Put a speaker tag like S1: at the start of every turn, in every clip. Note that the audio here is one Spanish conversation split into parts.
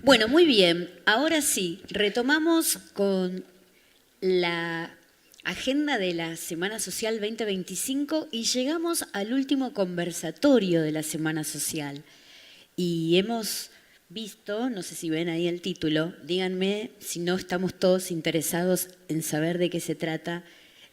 S1: Bueno, muy bien. Ahora sí, retomamos con la agenda de la Semana Social 2025 y llegamos al último conversatorio de la Semana Social. Y hemos visto, no sé si ven ahí el título, díganme si no estamos todos interesados en saber de qué se trata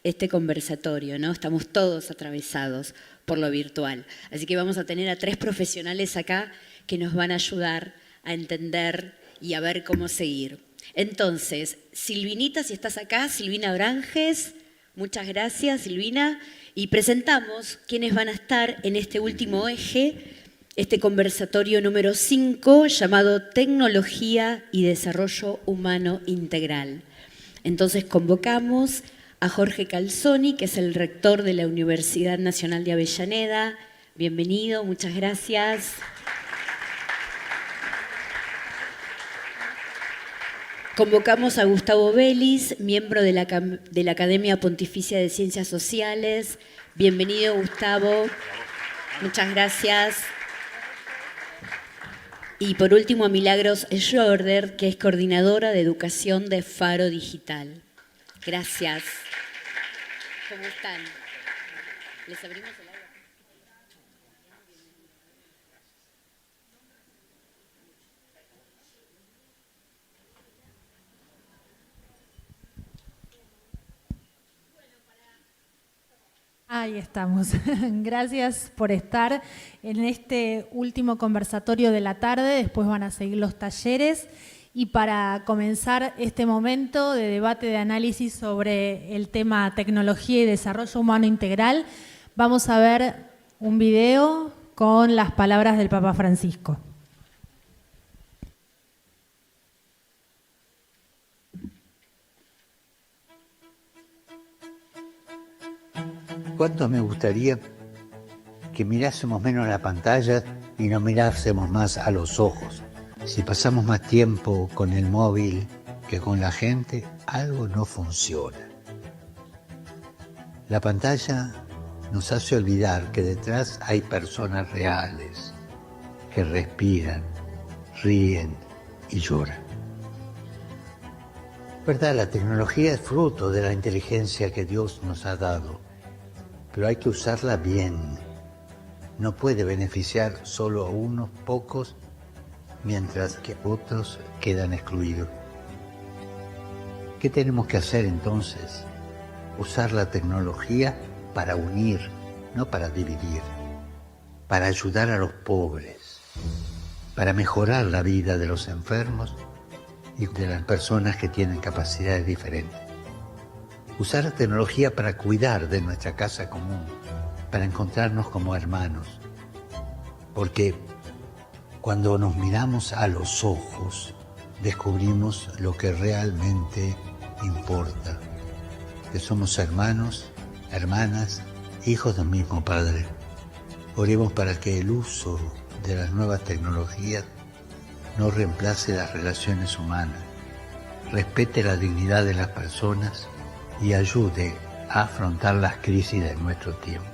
S1: este conversatorio, ¿no? Estamos todos atravesados por lo virtual. Así que vamos a tener a 3 profesionales acá que nos van a ayudar a entender y a ver cómo seguir. Entonces, Silvinita, si estás acá, Silvina Branges, muchas gracias, Silvina. Y presentamos quiénes van a estar en este último eje, este conversatorio número 5, llamado Tecnología y Desarrollo Humano Integral. Entonces convocamos a Jorge Calzoni, que es el rector de la Universidad Nacional de Avellaneda. Bienvenido, muchas gracias. Convocamos a Gustavo Vélez, miembro de la Academia Pontificia de Ciencias Sociales. Bienvenido, Gustavo. Muchas gracias. Y por último a Milagros Schroeder, que es coordinadora de educación de Faro Digital. Gracias. ¿Cómo están? ¿Les abrimos el agua?
S2: Ahí estamos. Gracias por estar en este último conversatorio de la tarde. Después van a seguir los talleres. Y para comenzar este momento de debate, de análisis sobre el tema tecnología y desarrollo humano integral, vamos a ver un video con las palabras del Papa Francisco.
S3: ¿Cuánto me gustaría que mirásemos menos la pantalla y no mirásemos más a los ojos? Si pasamos más tiempo con el móvil que con la gente, algo no funciona. La pantalla nos hace olvidar que detrás hay personas reales que respiran, ríen y lloran. ¿Verdad? La tecnología es fruto de la inteligencia que Dios nos ha dado. Pero hay que usarla bien. No puede beneficiar solo a unos pocos, mientras que otros quedan excluidos. ¿Qué tenemos que hacer entonces? Usar la tecnología para unir, no para dividir, para ayudar a los pobres, para mejorar la vida de los enfermos y de las personas que tienen capacidades diferentes. Usar la tecnología para cuidar de nuestra casa común, para encontrarnos como hermanos. Porque cuando nos miramos a los ojos, descubrimos lo que realmente importa. Que somos hermanos, hermanas, hijos del mismo Padre. Oremos para que el uso de las nuevas tecnologías no reemplace las relaciones humanas, respete la dignidad de las personas y ayude a afrontar las crisis de nuestro tiempo.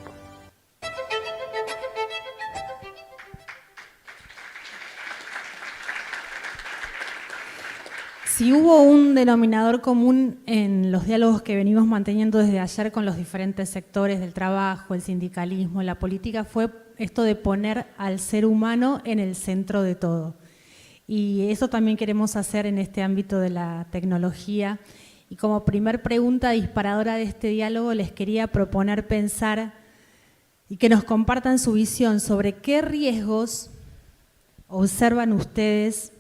S2: Si hubo un denominador común en los diálogos que venimos manteniendo desde ayer con los diferentes sectores del trabajo, el sindicalismo, la política, fue esto de poner al ser humano en el centro de todo. Y eso también queremos hacer en este ámbito de la tecnología. Y como primer pregunta disparadora de este diálogo, les quería proponer pensar y que nos compartan su visión sobre qué riesgos observan ustedes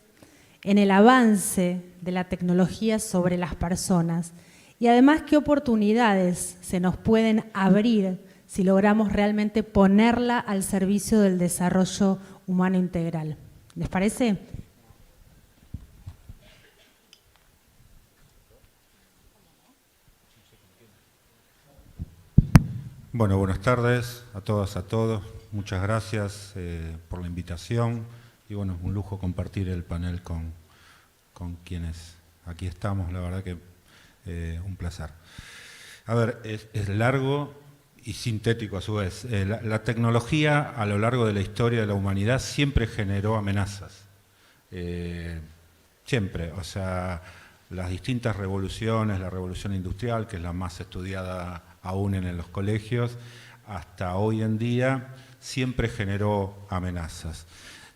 S2: en el avance de la tecnología sobre las personas y además qué oportunidades se nos pueden abrir si logramos realmente ponerla al servicio del desarrollo humano integral. ¿Les parece?
S4: Bueno, buenas tardes a todas, a todos. Muchas gracias por la invitación y bueno, es un lujo compartir el panel con quienes aquí estamos, la verdad que un placer. A ver, es largo y sintético a su vez. La tecnología a lo largo de la historia de la humanidad siempre generó amenazas. siempre, o sea, las distintas revoluciones, la revolución industrial, que es la más estudiada aún en los colegios, hasta hoy en día, siempre generó amenazas.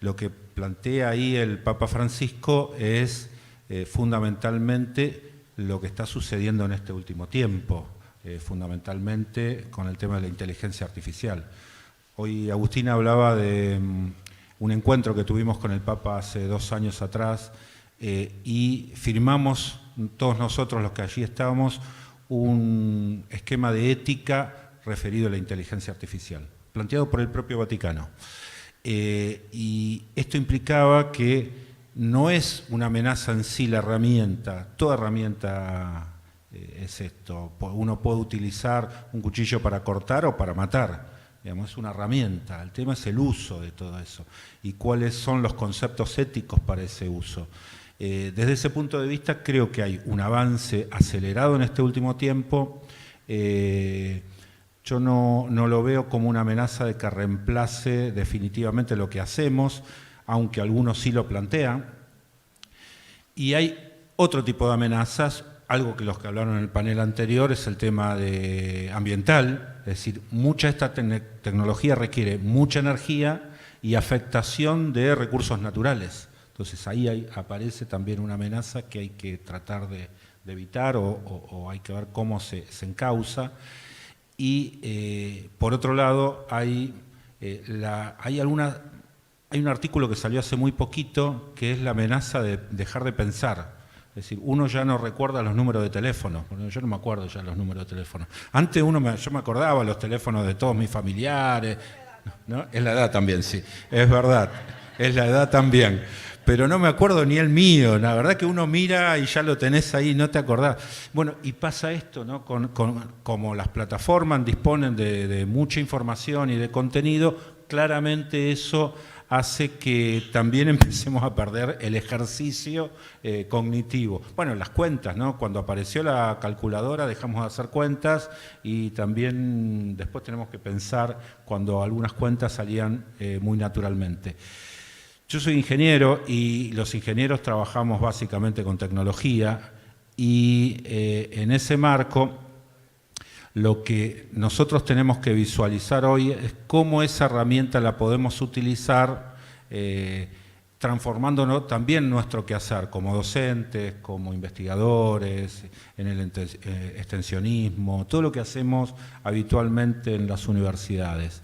S4: Lo que plantea ahí el Papa Francisco es fundamentalmente lo que está sucediendo en este último tiempo, fundamentalmente con el tema de la inteligencia artificial. Hoy Agustina hablaba de un encuentro que tuvimos con el Papa hace 2 años atrás y firmamos, todos nosotros los que allí estábamos, un esquema de ética referido a la inteligencia artificial, planteado por el propio Vaticano. Y esto implicaba que no es una amenaza en sí la herramienta, toda herramienta es esto. Uno puede utilizar un cuchillo para cortar o para matar, digamos, es una herramienta. El tema es el uso de todo eso y cuáles son los conceptos éticos para ese uso. Desde ese punto de vista creo que hay un avance acelerado en este último tiempo. Yo no lo veo como una amenaza de que reemplace definitivamente lo que hacemos, aunque algunos sí lo plantean. Y hay otro tipo de amenazas, algo que los que hablaron en el panel anterior es el tema ambiental, es decir, mucha de esta tecnología requiere mucha energía y afectación de recursos naturales. Entonces ahí aparece también una amenaza que hay que tratar de evitar o hay que ver cómo se encausa. Y por otro lado hay un artículo que salió hace muy poquito que es la amenaza de dejar de pensar. Es decir, uno ya no recuerda los números de teléfono. Yo no me acuerdo ya los números de teléfono. Antes yo me acordaba los teléfonos de todos mis familiares. ¿No? Es la edad también, sí. Es verdad. Es la edad también. Pero no me acuerdo ni el mío. La verdad que uno mira y ya lo tenés ahí, no te acordás. Bueno, y pasa esto, ¿no? Como las plataformas disponen de mucha información y de contenido, claramente eso hace que también empecemos a perder el ejercicio cognitivo. Bueno, las cuentas, ¿no? Cuando apareció la calculadora dejamos de hacer cuentas y también después tenemos que pensar cuando algunas cuentas salían muy naturalmente. Yo soy ingeniero y los ingenieros trabajamos básicamente con tecnología y en ese marco lo que nosotros tenemos que visualizar hoy es cómo esa herramienta la podemos utilizar transformándonos también nuestro quehacer como docentes, como investigadores, en el extensionismo, todo lo que hacemos habitualmente en las universidades.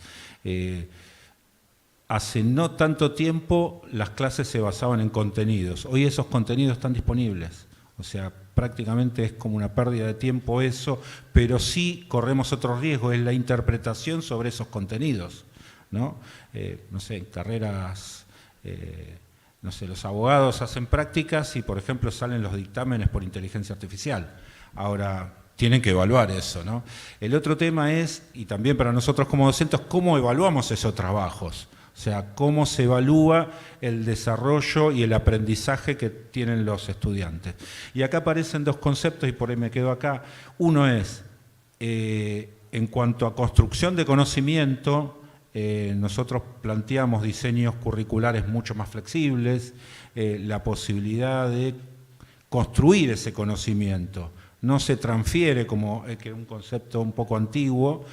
S4: Hace no tanto tiempo las clases se basaban en contenidos, hoy esos contenidos están disponibles, o sea, prácticamente es como una pérdida de tiempo eso, pero sí corremos otro riesgo, es la interpretación sobre esos contenidos, ¿no? No sé, en carreras, no sé, los abogados hacen prácticas y, por ejemplo, salen los dictámenes por inteligencia artificial. Ahora, tienen que evaluar eso, ¿no? El otro tema es, y también para nosotros como docentes, cómo evaluamos esos trabajos. O sea, cómo se evalúa el desarrollo y el aprendizaje que tienen los estudiantes. Y acá aparecen 2 conceptos y por ahí me quedo acá. Uno es, en cuanto a construcción de conocimiento, nosotros planteamos diseños curriculares mucho más flexibles, la posibilidad de construir ese conocimiento. No se transfiere como que es un concepto un poco antiguo,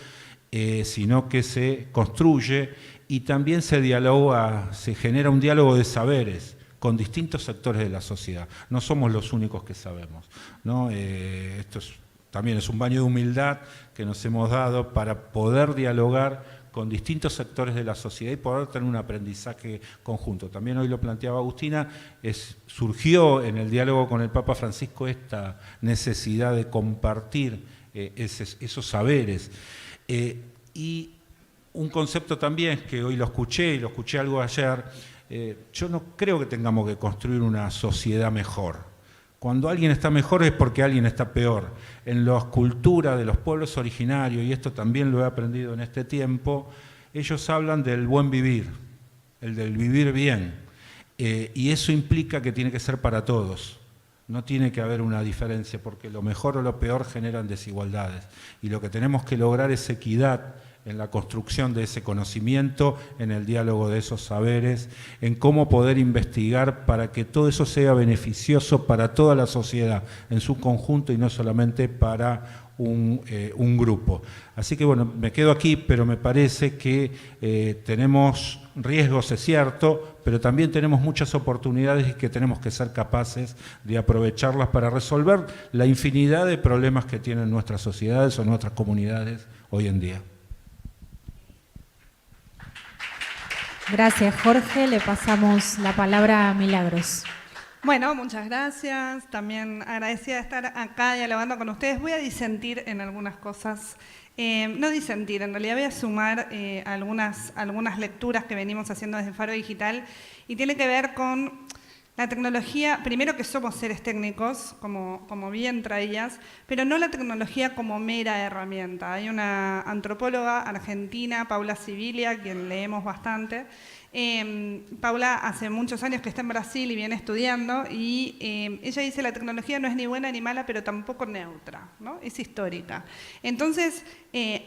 S4: sino que se construye y también se dialoga, se genera un diálogo de saberes con distintos sectores de la sociedad. No somos los únicos que sabemos, ¿no? Esto también es un baño de humildad que nos hemos dado para poder dialogar con distintos sectores de la sociedad y poder tener un aprendizaje conjunto. También hoy lo planteaba Agustina, surgió en el diálogo con el Papa Francisco esta necesidad de compartir esos saberes. Y un concepto también que hoy lo escuché y lo escuché algo ayer, yo no creo que tengamos que construir una sociedad mejor. Cuando alguien está mejor es porque alguien está peor. En las culturas de los pueblos originarios, y esto también lo he aprendido en este tiempo, ellos hablan del buen vivir, el del vivir bien. Y eso implica que tiene que ser para todos. No tiene que haber una diferencia, porque lo mejor o lo peor generan desigualdades. Y lo que tenemos que lograr es equidad en la construcción de ese conocimiento, en el diálogo de esos saberes, en cómo poder investigar para que todo eso sea beneficioso para toda la sociedad en su conjunto y no solamente para un grupo. Así que bueno, me quedo aquí, pero me parece que tenemos riesgos, es cierto, pero también tenemos muchas oportunidades y que tenemos que ser capaces de aprovecharlas para resolver la infinidad de problemas que tienen nuestras sociedades o nuestras comunidades hoy en día.
S2: Gracias, Jorge. Le pasamos la palabra a Milagros.
S5: Bueno, muchas gracias. También agradecida de estar acá dialogando con ustedes. Voy a disentir en algunas cosas. No disentir, en realidad voy a sumar algunas lecturas que venimos haciendo desde Faro Digital y tiene que ver con la tecnología, primero que somos seres técnicos, como bien traías, pero no la tecnología como mera herramienta. Hay una antropóloga argentina, Paula Sibilia, a quien leemos bastante. Paula hace muchos años que está en Brasil y viene estudiando y ella dice la tecnología no es ni buena ni mala, pero tampoco neutra, ¿no? Es histórica. Entonces,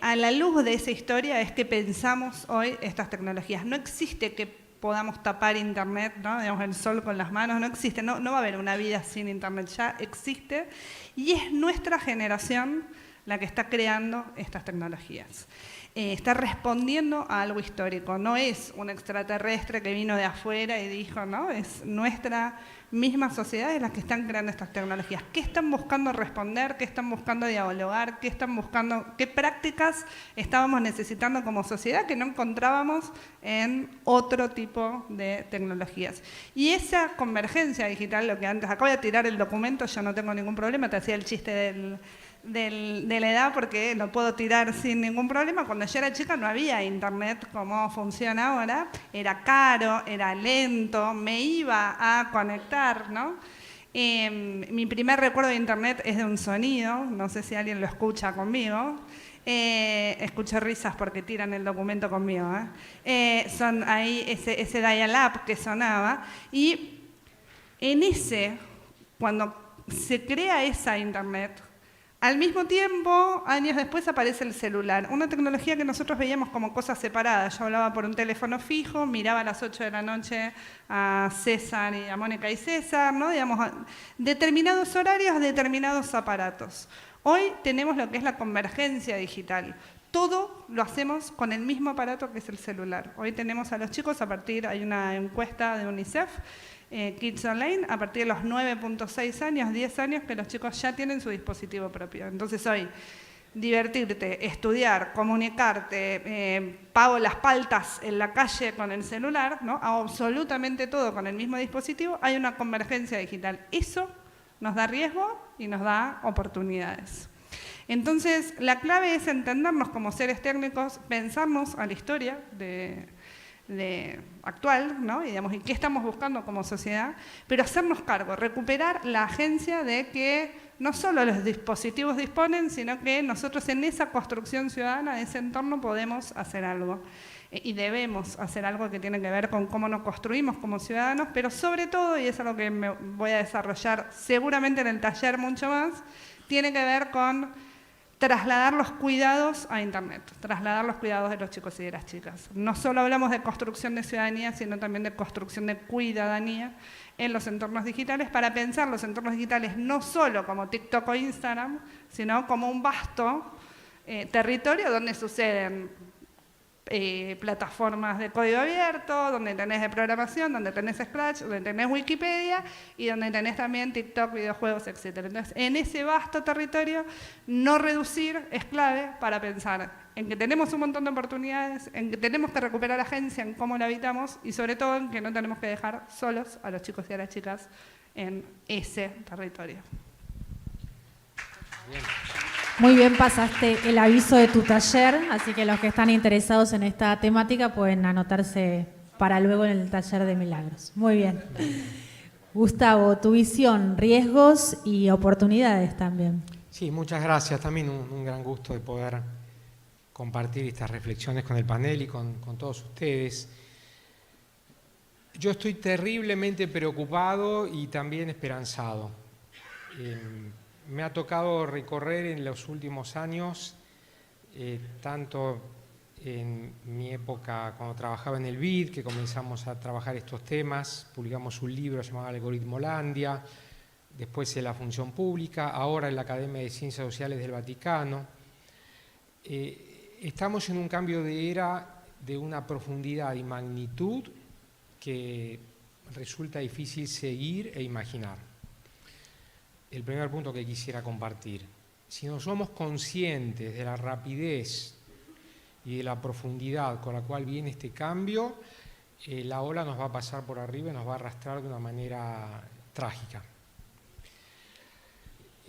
S5: a la luz de esa historia es que pensamos hoy estas tecnologías. No existe que podamos tapar Internet, ¿no? Digamos, el sol con las manos, no existe, no va a haber una vida sin Internet, ya existe y es nuestra generación la que está creando estas tecnologías. Está respondiendo a algo histórico, no es un extraterrestre que vino de afuera y dijo, ¿no? Es nuestra misma sociedad la que están creando estas tecnologías. ¿Qué están buscando responder? ¿Qué están buscando dialogar? ¿Qué están buscando? ¿Qué prácticas estábamos necesitando como sociedad que no encontrábamos en otro tipo de tecnologías? Y esa convergencia digital, lo que antes, acá voy a tirar el documento, yo no tengo ningún problema, te hacía el chiste de la edad porque lo puedo tirar sin ningún problema. Cuando yo era chica no había internet como funciona ahora, era caro, era lento, me iba a conectar, ¿no? Mi primer recuerdo de internet es de un sonido, no sé si alguien lo escucha conmigo. Escucho risas porque tiran el documento conmigo, son ahí ese dial-up que sonaba y en cuando se crea esa internet, al mismo tiempo, años después aparece el celular, una tecnología que nosotros veíamos como cosas separadas. Yo hablaba por un teléfono fijo, miraba a las 8 de la noche a César y a Mónica y César, ¿no? Digamos, determinados horarios, determinados aparatos. Hoy tenemos lo que es la convergencia digital. Todo lo hacemos con el mismo aparato que es el celular. Hoy tenemos a los chicos, hay una encuesta de UNICEF, Kids Online, a partir de los 9.6 años, 10 años, que los chicos ya tienen su dispositivo propio. Entonces hoy, divertirte, estudiar, comunicarte, pago las paltas en la calle con el celular, ¿no? Hago absolutamente todo con el mismo dispositivo, hay una convergencia digital. Eso nos da riesgo y nos da oportunidades. Entonces, la clave es entendernos como seres técnicos, pensarnos a la historia actual, ¿no? Y digamos, ¿y qué estamos buscando como sociedad? Pero hacernos cargo, recuperar la agencia de que no solo los dispositivos disponen, sino que nosotros en esa construcción ciudadana, de ese entorno, podemos hacer algo. Y debemos hacer algo que tiene que ver con cómo nos construimos como ciudadanos, pero sobre todo, y es algo que me voy a desarrollar seguramente en el taller mucho más, tiene que ver con trasladar los cuidados a Internet, trasladar los cuidados de los chicos y de las chicas. No solo hablamos de construcción de ciudadanía, sino también de construcción de cuidadanía en los entornos digitales, para pensar los entornos digitales no solo como TikTok o Instagram, sino como un vasto territorio donde suceden plataformas de código abierto, donde tenés de programación, donde tenés Scratch, donde tenés Wikipedia y donde tenés también TikTok, videojuegos, etc. Entonces, en ese vasto territorio, no reducir es clave para pensar en que tenemos un montón de oportunidades, en que tenemos que recuperar agencia en cómo la habitamos y sobre todo en que no tenemos que dejar solos a los chicos y a las chicas en ese territorio.
S2: Bien. Muy bien, pasaste el aviso de tu taller, así que los que están interesados en esta temática pueden anotarse para luego en el taller de Milagros. Muy bien. Gustavo, tu visión, riesgos y oportunidades también.
S6: Sí, muchas gracias. También un gran gusto de poder compartir estas reflexiones con el panel y con todos ustedes. Yo estoy terriblemente preocupado y también esperanzado. Me ha tocado recorrer en los últimos años tanto en mi época cuando trabajaba en el BID, que comenzamos a trabajar estos temas, publicamos un libro llamado Algoritmolandia, después en la Función Pública, ahora en la Academia de Ciencias Sociales del Vaticano. Estamos en un cambio de era de una profundidad y magnitud que resulta difícil seguir e imaginar. El primer punto que quisiera compartir: si no somos conscientes de la rapidez y de la profundidad con la cual viene este cambio, la ola nos va a pasar por arriba y nos va a arrastrar de una manera trágica.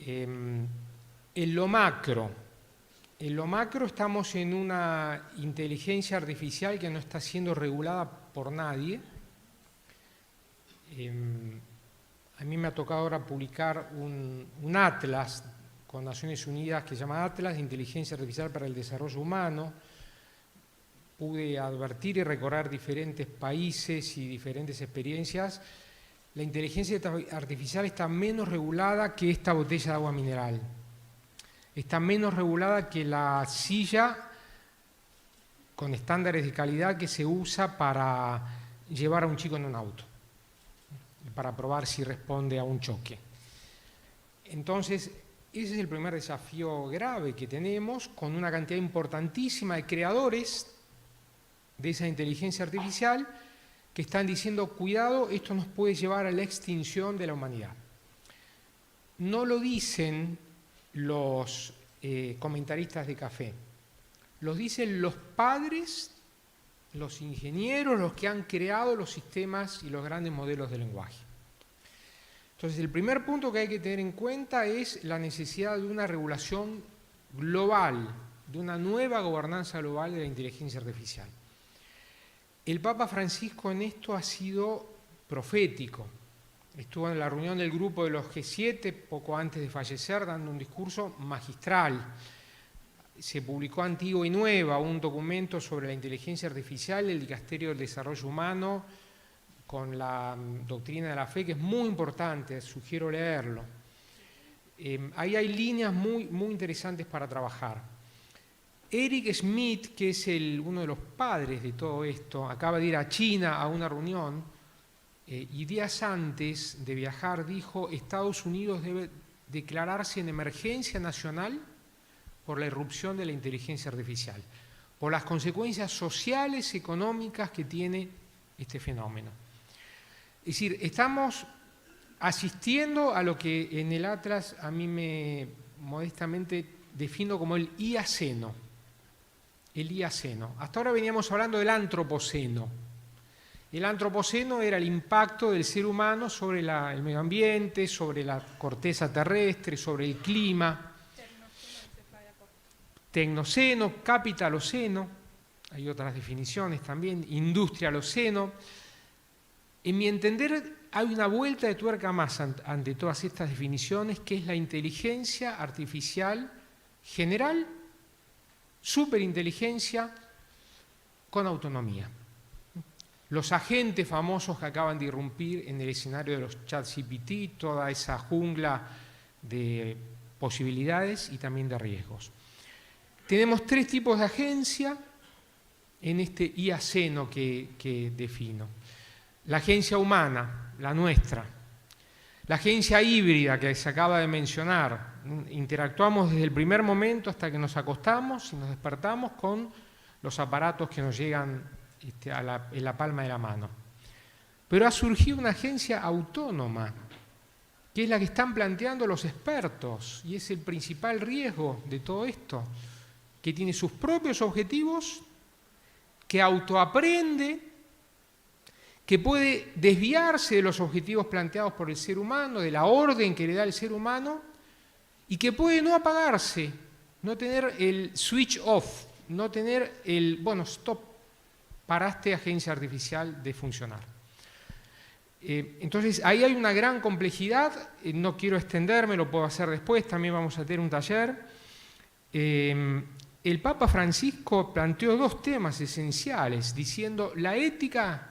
S6: En lo macro estamos en una inteligencia artificial que no está siendo regulada por nadie. A mí me ha tocado ahora publicar un atlas con Naciones Unidas que se llama Atlas de Inteligencia Artificial para el Desarrollo Humano. Pude advertir y recorrer diferentes países y diferentes experiencias. La inteligencia artificial está menos regulada que esta botella de agua mineral. Está menos regulada que la silla con estándares de calidad que se usa para llevar a un chico en un auto, para probar si responde a un choque. Entonces, ese es el primer desafío grave que tenemos, con una cantidad importantísima de creadores de esa inteligencia artificial que están diciendo, cuidado, esto nos puede llevar a la extinción de la humanidad. No lo dicen los comentaristas de café, los dicen los padres, los ingenieros, los que han creado los sistemas y los grandes modelos de lenguaje. Entonces, el primer punto que hay que tener en cuenta es la necesidad de una regulación global, de una nueva gobernanza global de la inteligencia artificial. El Papa Francisco en esto ha sido profético. Estuvo en la reunión del grupo de los G7 poco antes de fallecer dando un discurso magistral. Se publicó Antigua y Nueva, un documento sobre la inteligencia artificial del Dicasterio del Desarrollo Humano con la doctrina de la fe, que es muy importante, sugiero leerlo. Ahí hay líneas muy interesantes para trabajar. Eric Schmidt, que es uno de los padres de todo esto, acaba de ir a China a una reunión y días antes de viajar dijo: Estados Unidos debe declararse en emergencia nacional por la irrupción de la inteligencia artificial, por las consecuencias sociales, económicas que tiene este fenómeno. Es decir, estamos asistiendo a lo que en el Atlas a mí me modestamente defino como el Iaceno. El Iaceno. Hasta ahora veníamos hablando del Antropoceno. El Antropoceno era el impacto del ser humano sobre el medio ambiente, sobre la corteza terrestre, sobre el clima. Tecnoceno, Capitaloceno, hay otras definiciones también, Industrialoceno. En mi entender, hay una vuelta de tuerca más ante todas estas definiciones, que es la inteligencia artificial general, superinteligencia con autonomía. Los agentes famosos que acaban de irrumpir en el escenario de los ChatGPT, toda esa jungla de posibilidades y también de riesgos. Tenemos tres tipos de agencia en este Iaceno que defino. La agencia humana, la nuestra. La agencia híbrida que se acaba de mencionar. Interactuamos desde el primer momento hasta que nos acostamos y nos despertamos con los aparatos que nos llegan en la palma de la mano. Pero ha surgido una agencia autónoma, que es la que están planteando los expertos, y es el principal riesgo de todo esto, que tiene sus propios objetivos, que autoaprende, que puede desviarse de los objetivos planteados por el ser humano, de la orden que le da el ser humano, y que puede no apagarse, no tener el switch off, no tener el, bueno, stop, paraste agencia artificial de funcionar. Entonces, ahí hay una gran complejidad, no quiero extenderme, lo puedo hacer después, también vamos a tener un taller. El Papa Francisco planteó dos temas esenciales, diciendo la ética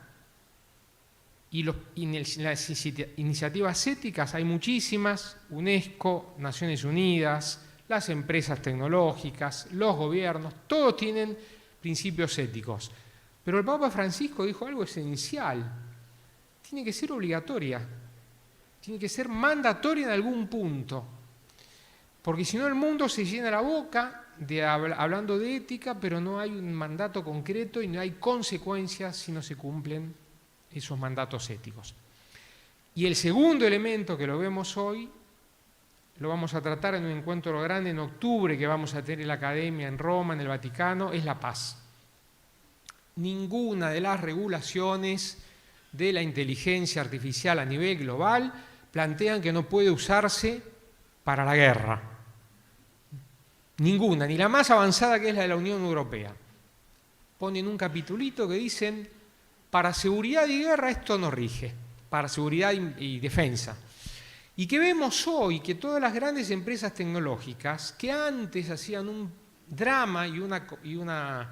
S6: y las iniciativas éticas, hay muchísimas, UNESCO, Naciones Unidas, las empresas tecnológicas, los gobiernos, todos tienen principios éticos. Pero el Papa Francisco dijo algo esencial: tiene que ser obligatoria, tiene que ser mandatoria en algún punto, porque si no el mundo se llena la boca hablando de ética, pero no hay un mandato concreto y no hay consecuencias si no se cumplen esos mandatos éticos. Y el segundo elemento que lo vemos hoy, lo vamos a tratar en un encuentro grande en octubre que vamos a tener en la Academia en Roma, en el Vaticano, es la paz. Ninguna de las regulaciones de la inteligencia artificial a nivel global plantean que no puede usarse para la guerra. Ninguna, ni la más avanzada, que es la de la Unión Europea. Ponen un capitulito que dicen: para seguridad y guerra esto no rige, para seguridad y defensa. Y que vemos hoy que todas las grandes empresas tecnológicas, que antes hacían un drama y una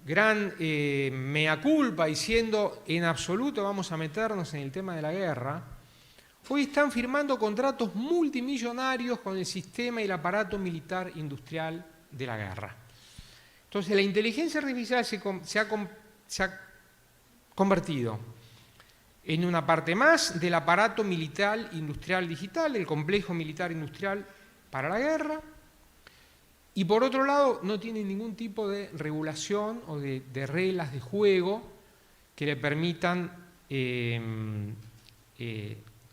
S6: gran mea culpa diciendo en absoluto vamos a meternos en el tema de la guerra, hoy están firmando contratos multimillonarios con el sistema y el aparato militar industrial de la guerra. Entonces la inteligencia artificial se ha convertido en una parte más del aparato militar industrial digital, el complejo militar industrial para la guerra, y por otro lado no tiene ningún tipo de regulación o de reglas de juego que le permitan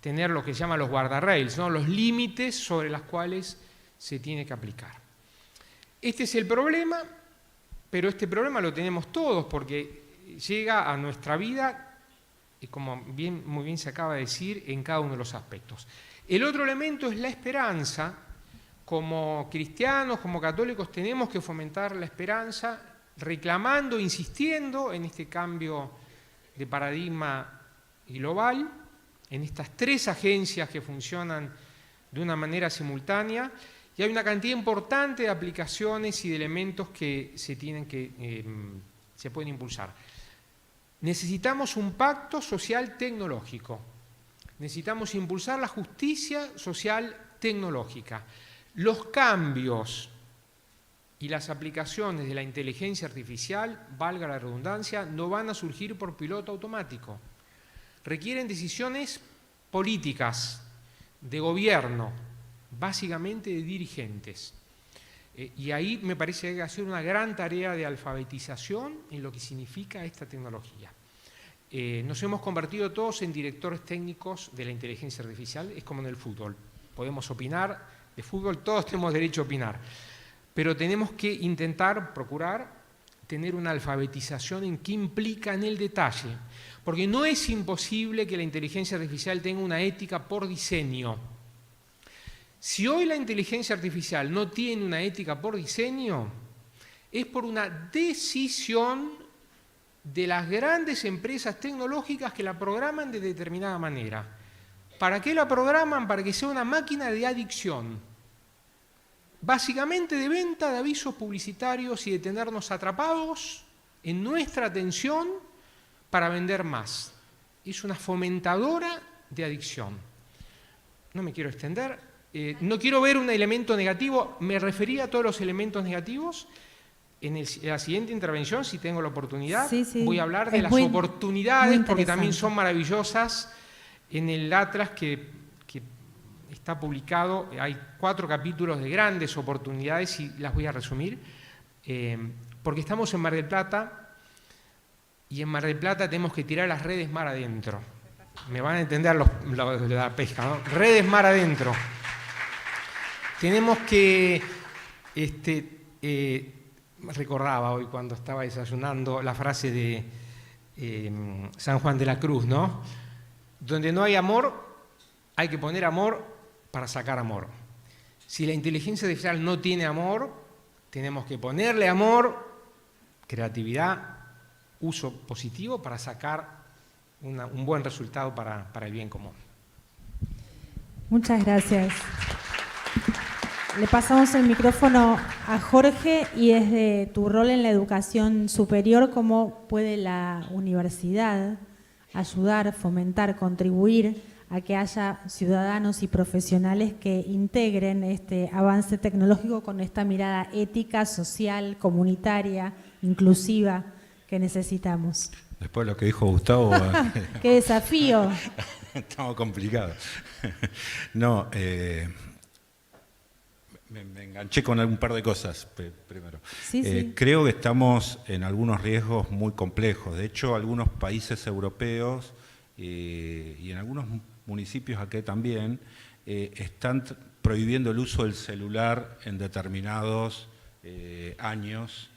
S6: tener lo que se llama los guardarrails, ¿no? Los límites sobre los cuales se tiene que aplicar. Este es el problema, pero este problema lo tenemos todos porque llega a nuestra vida, y como muy bien se acaba de decir, en cada uno de los aspectos. El otro elemento es la esperanza. Como cristianos, como católicos, tenemos que fomentar la esperanza, reclamando, insistiendo en este cambio de paradigma global, en estas tres agencias que funcionan de una manera simultánea, y hay una cantidad importante de aplicaciones y de elementos que se pueden impulsar. Necesitamos un pacto social tecnológico, necesitamos impulsar la justicia social tecnológica. Los cambios y las aplicaciones de la inteligencia artificial, valga la redundancia, no van a surgir por piloto automático. Requieren decisiones políticas, de gobierno, básicamente de dirigentes. Y ahí me parece que hay que hacer una gran tarea de alfabetización en lo que significa esta tecnología. Nos hemos convertido todos en directores técnicos de la inteligencia artificial, es como en el fútbol. Podemos opinar de fútbol, todos tenemos derecho a opinar, pero tenemos que intentar, procurar, tener una alfabetización en qué implica en el detalle, porque no es imposible que la inteligencia artificial tenga una ética por diseño. Si hoy la inteligencia artificial no tiene una ética por diseño, es por una decisión de las grandes empresas tecnológicas que la programan de determinada manera. ¿Para qué la programan? Para que sea una máquina de adicción, básicamente de venta de avisos publicitarios y de tenernos atrapados en nuestra atención para vender más. Es una fomentadora de adicción. No me quiero extender, no quiero ver un elemento negativo, me refería a todos los elementos negativos. En la siguiente intervención, si tengo la oportunidad, voy a hablar de las oportunidades, porque también son maravillosas. En el Atlas que está publicado hay 4 capítulos de grandes oportunidades y las voy a resumir, porque estamos en Mar del Plata y en Mar del Plata tenemos que tirar las redes mar adentro. Me van a entender la pesca, ¿no? Redes mar adentro. Tenemos que, recordaba hoy cuando estaba desayunando la frase de San Juan de la Cruz, ¿no? Donde no hay amor, hay que poner amor para sacar amor. Si la inteligencia artificial no tiene amor, tenemos que ponerle amor, creatividad, uso positivo para sacar un buen resultado para el bien común.
S2: Muchas gracias. Le pasamos el micrófono a Jorge y desde tu rol en la educación superior, ¿cómo puede la universidad ayudar, fomentar, contribuir a que haya ciudadanos y profesionales que integren este avance tecnológico con esta mirada ética, social, comunitaria, inclusiva que necesitamos.
S4: Después de lo que dijo Gustavo...
S2: ¡Qué desafío!
S4: Estamos complicados. No, me enganché con un par de cosas primero.
S2: Sí.
S4: Creo que estamos en algunos riesgos muy complejos. De hecho, algunos países europeos y en algunos municipios acá también están prohibiendo el uso del celular en determinados años,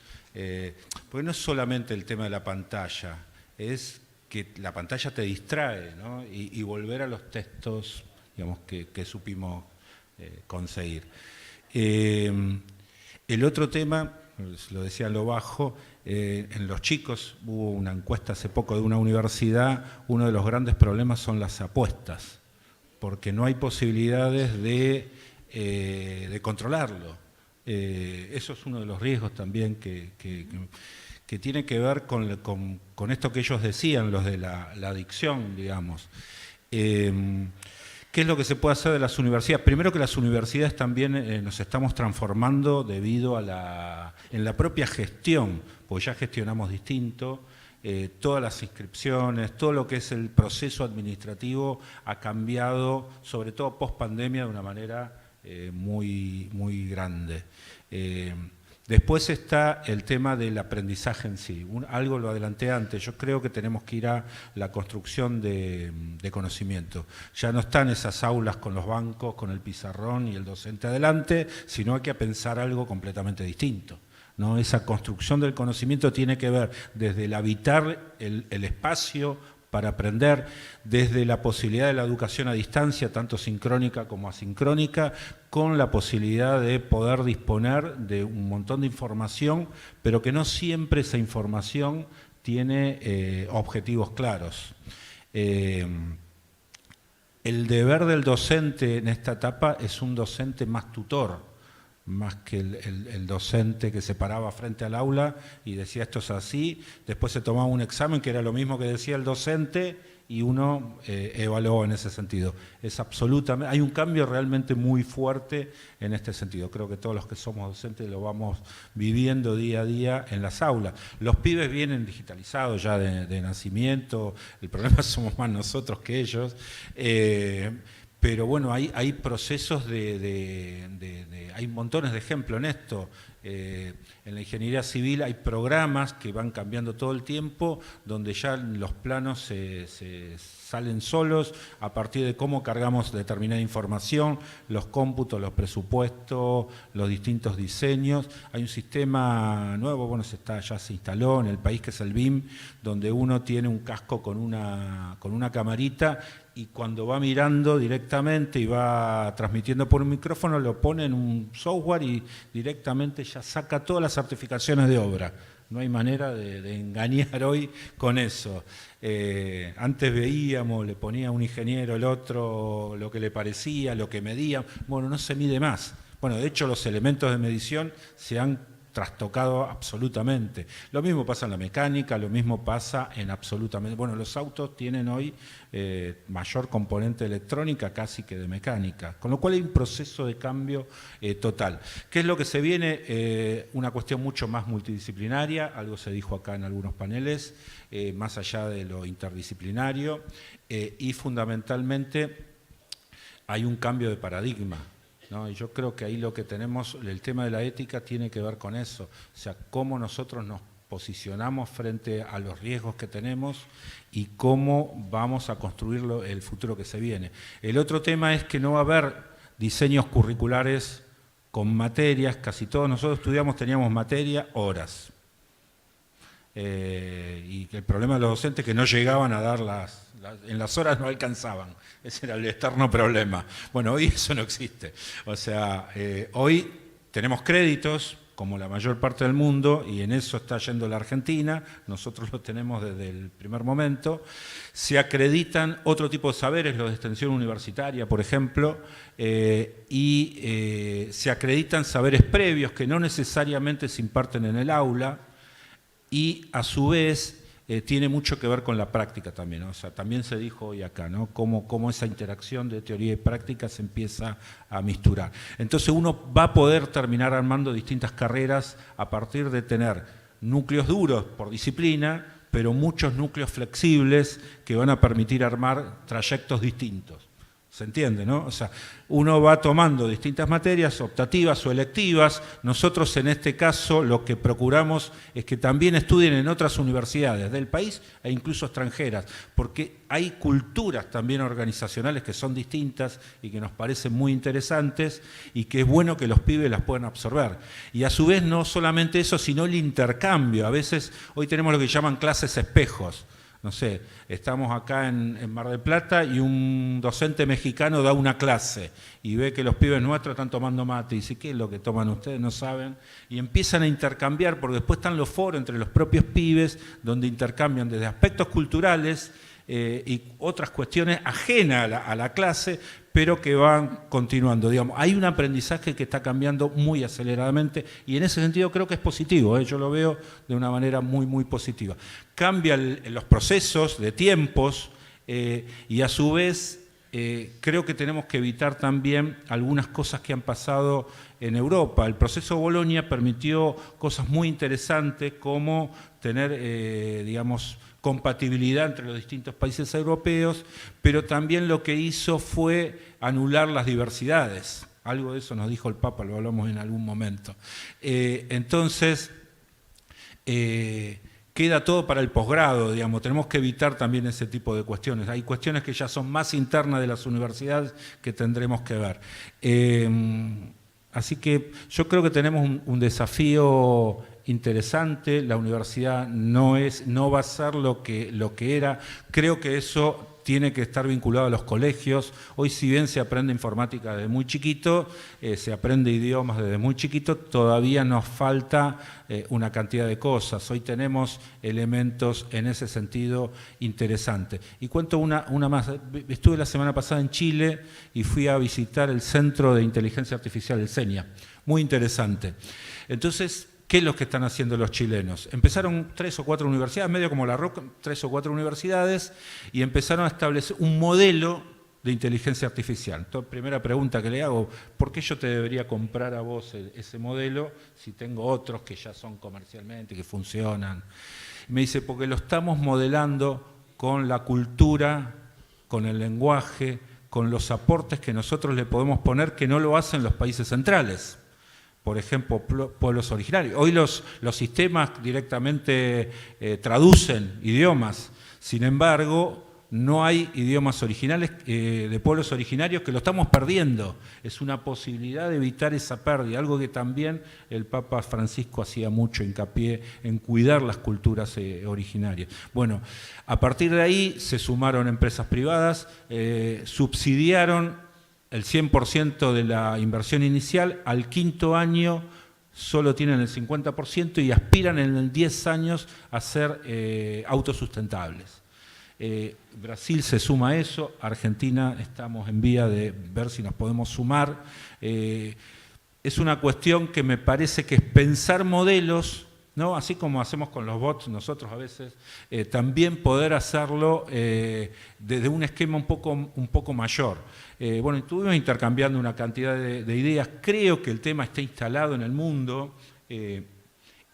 S4: porque no es solamente el tema de la pantalla, es que la pantalla te distrae, ¿no? y volver a los textos, digamos, que supimos conseguir. El otro tema, lo decía en lo bajo, en los chicos hubo una encuesta hace poco de una universidad, uno de los grandes problemas son las apuestas, porque no hay posibilidades de controlarlo. Eso es uno de los riesgos también que tiene que ver con esto que ellos decían, los de la adicción, digamos. ¿Qué es lo que se puede hacer de las universidades? Primero que las universidades también nos estamos transformando debido a en la propia gestión, porque ya gestionamos distinto, todas las inscripciones, todo lo que es el proceso administrativo ha cambiado, sobre todo post pandemia, de una manera muy, muy grande. Después está el tema del aprendizaje en sí. Algo lo adelanté antes, yo creo que tenemos que ir a la construcción de conocimiento. Ya no están esas aulas con los bancos, con el pizarrón y el docente adelante, sino hay que pensar algo completamente distinto, ¿no? Esa construcción del conocimiento tiene que ver desde el habitar el espacio para aprender, desde la posibilidad de la educación a distancia, tanto sincrónica como asincrónica, con la posibilidad de poder disponer de un montón de información, pero que no siempre esa información tiene objetivos claros. El deber del docente en esta etapa es un docente más tutor, más que el docente que se paraba frente al aula y decía esto es así, después se tomaba un examen que era lo mismo que decía el docente y uno evaluó en ese sentido. Hay un cambio realmente muy fuerte en este sentido. Creo que todos los que somos docentes lo vamos viviendo día a día en las aulas. Los pibes vienen digitalizados ya de nacimiento, el problema somos más nosotros que ellos. Pero bueno, hay procesos hay montones de ejemplos en esto. En la ingeniería civil hay programas que van cambiando todo el tiempo, donde ya los planos se salen solos a partir de cómo cargamos determinada información, los cómputos, los presupuestos, los distintos diseños. Hay un sistema nuevo, bueno, ya se instaló en el país, que es el BIM, donde uno tiene un casco con una camarita y cuando va mirando directamente y va transmitiendo por un micrófono, lo pone en un software y directamente ya saca todas las certificaciones de obra. No hay manera de engañar hoy con eso. Antes veíamos, le ponía un ingeniero el otro lo que le parecía, lo que medía. Bueno, no se mide más. Bueno, de hecho los elementos de medición se han trastocado absolutamente. Lo mismo pasa en la mecánica, lo mismo pasa en absolutamente... Bueno, los autos tienen hoy mayor componente electrónica casi que de mecánica, con lo cual hay un proceso de cambio total. ¿Qué es lo que se viene? Una cuestión mucho más multidisciplinaria, algo se dijo acá en algunos paneles, más allá de lo interdisciplinario, y fundamentalmente hay un cambio de paradigma, ¿no? Y yo creo que ahí lo que tenemos, el tema de la ética tiene que ver con eso, o sea, cómo nosotros nos posicionamos frente a los riesgos que tenemos y cómo vamos a construir el futuro que se viene. El otro tema es que no va a haber diseños curriculares con materias, casi todos nosotros teníamos materia horas. Y el problema de los docentes es que no llegaban a dar en las horas no alcanzaban, ese era el eterno problema. Bueno, hoy eso no existe, o sea, hoy tenemos créditos como la mayor parte del mundo y en eso está yendo la Argentina, nosotros lo tenemos desde el primer momento, se acreditan otro tipo de saberes, los de extensión universitaria, por ejemplo, y se acreditan saberes previos que no necesariamente se imparten en el aula, y a su vez tiene mucho que ver con la práctica también, ¿no? O sea, también se dijo hoy acá, ¿no? Cómo esa interacción de teoría y práctica se empieza a misturar. Entonces uno va a poder terminar armando distintas carreras a partir de tener núcleos duros por disciplina, pero muchos núcleos flexibles que van a permitir armar trayectos distintos. ¿Se entiende, no? O sea, uno va tomando distintas materias, optativas o electivas. Nosotros en este caso lo que procuramos es que también estudien en otras universidades del país e incluso extranjeras, porque hay culturas también organizacionales que son distintas y que nos parecen muy interesantes y que es bueno que los pibes las puedan absorber. Y a su vez no solamente eso, sino el intercambio. A veces hoy tenemos lo que llaman clases espejos. No sé, estamos acá en Mar del Plata y un docente mexicano da una clase y ve que los pibes nuestros están tomando mate y dice, ¿qué es lo que toman ustedes? No saben. Y empiezan a intercambiar, porque después están los foros entre los propios pibes donde intercambian desde aspectos culturales y otras cuestiones ajenas a la clase, pero que van continuando. Digamos, hay un aprendizaje que está cambiando muy aceleradamente y en ese sentido creo que es positivo, yo lo veo de una manera muy, muy positiva. Cambian los procesos de tiempos y a su vez creo que tenemos que evitar también algunas cosas que han pasado en Europa. El proceso Bolonia permitió cosas muy interesantes como tener, digamos, compatibilidad entre los distintos países europeos, pero también lo que hizo fue anular las diversidades. Algo de eso nos dijo el Papa, lo hablamos en algún momento. Entonces, queda todo para el posgrado, digamos, tenemos que evitar también ese tipo de cuestiones. Hay cuestiones que ya son más internas de las universidades que tendremos que ver. Así que yo creo que tenemos un desafío interesante. La universidad no va a ser lo que era. Creo que eso tiene que estar vinculado a los colegios. Hoy, si bien se aprende informática desde muy chiquito, se aprende idiomas desde muy chiquito, todavía nos falta una cantidad de cosas. Hoy tenemos elementos en ese sentido interesantes. Y cuento una más. Estuve la semana pasada en Chile y fui a visitar el Centro de Inteligencia Artificial, el CENIA. Muy interesante. Entonces, ¿qué es lo que están haciendo los chilenos? Empezaron 3 o 4 universidades, medio como la ROC, 3 o 4 universidades, y empezaron a establecer un modelo de inteligencia artificial. Entonces, primera pregunta que le hago, ¿por qué yo te debería comprar a vos ese modelo si tengo otros que ya son comercialmente, que funcionan? Me dice, porque lo estamos modelando con la cultura, con el lenguaje, con los aportes que nosotros le podemos poner que no lo hacen los países centrales. Por ejemplo, pueblos originarios. Hoy los sistemas directamente traducen idiomas, sin embargo, no hay idiomas originales de pueblos originarios que lo estamos perdiendo. Es una posibilidad de evitar esa pérdida, algo que también el Papa Francisco hacía mucho hincapié en cuidar las culturas originarias. Bueno, a partir de ahí se sumaron empresas privadas, subsidiaron el 100% de la inversión inicial, al 5º año solo tienen el 50% y aspiran en 10 años a ser autosustentables. Brasil se suma a eso, Argentina estamos en vía de ver si nos podemos sumar. Es una cuestión que me parece que es pensar modelos, ¿no? Así como hacemos con los bots nosotros a veces, también poder hacerlo desde un esquema un poco mayor. Bueno, estuvimos intercambiando una cantidad de ideas. Creo que el tema está instalado en el mundo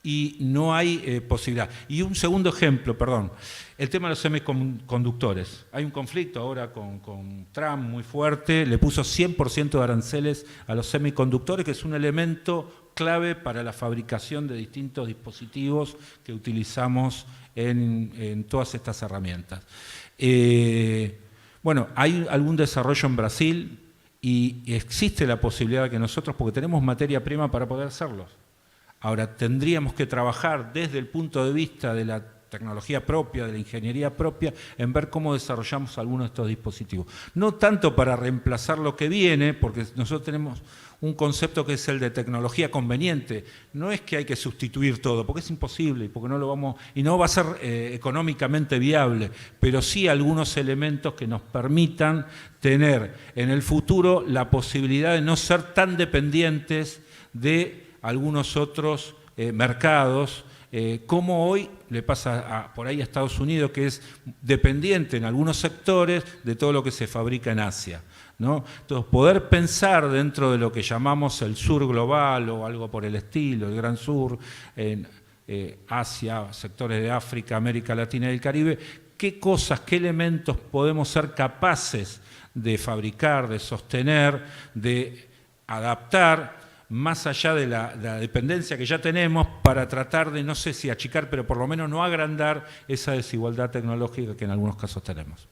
S4: y no hay posibilidad. Y un segundo ejemplo, perdón, el tema de los semiconductores. Hay un conflicto ahora con Trump muy fuerte, le puso 100% de aranceles a los semiconductores, que es un elemento clave para la fabricación de distintos dispositivos que utilizamos en todas estas herramientas. Bueno, hay algún desarrollo en Brasil y existe la posibilidad de que nosotros, porque tenemos materia prima para poder hacerlo. Ahora, tendríamos que trabajar desde el punto de vista de la tecnología propia, de la ingeniería propia, en ver cómo desarrollamos algunos de estos dispositivos. No tanto para reemplazar lo que viene, porque nosotros tenemos un concepto que es el de tecnología conveniente. No es que hay que sustituir todo, porque es imposible, porque no lo vamos, y no va a ser económicamente viable, pero sí algunos elementos que nos permitan tener en el futuro la posibilidad de no ser tan dependientes de algunos otros mercados, como hoy le pasa por ahí a Estados Unidos, que es dependiente en algunos sectores de todo lo que se fabrica en Asia, ¿no? Entonces, poder pensar dentro de lo que llamamos el sur global o algo por el estilo, el gran sur, Asia, sectores de África, América Latina y el Caribe, qué cosas, qué elementos podemos ser capaces de fabricar, de sostener, de adaptar, más allá de la dependencia que ya tenemos, para tratar de, no sé si achicar, pero por lo menos no agrandar esa desigualdad tecnológica que en algunos casos tenemos.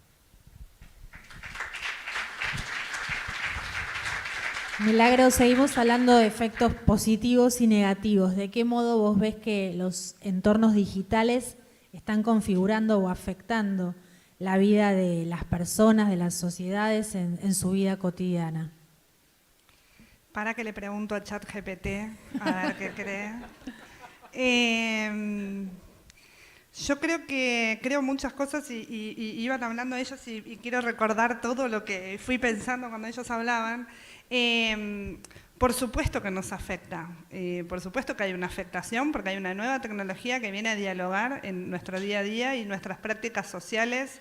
S2: Milagro, seguimos hablando de efectos positivos y negativos. ¿De qué modo vos ves que los entornos digitales están configurando o afectando la vida de las personas, de las sociedades en su vida cotidiana?
S5: Para que le pregunto a ChatGPT, a ver qué cree. Yo creo muchas cosas y iban hablando ellos y quiero recordar todo lo que fui pensando cuando ellos hablaban. Por supuesto que nos afecta, por supuesto que hay una afectación porque hay una nueva tecnología que viene a dialogar en nuestro día a día y nuestras prácticas sociales.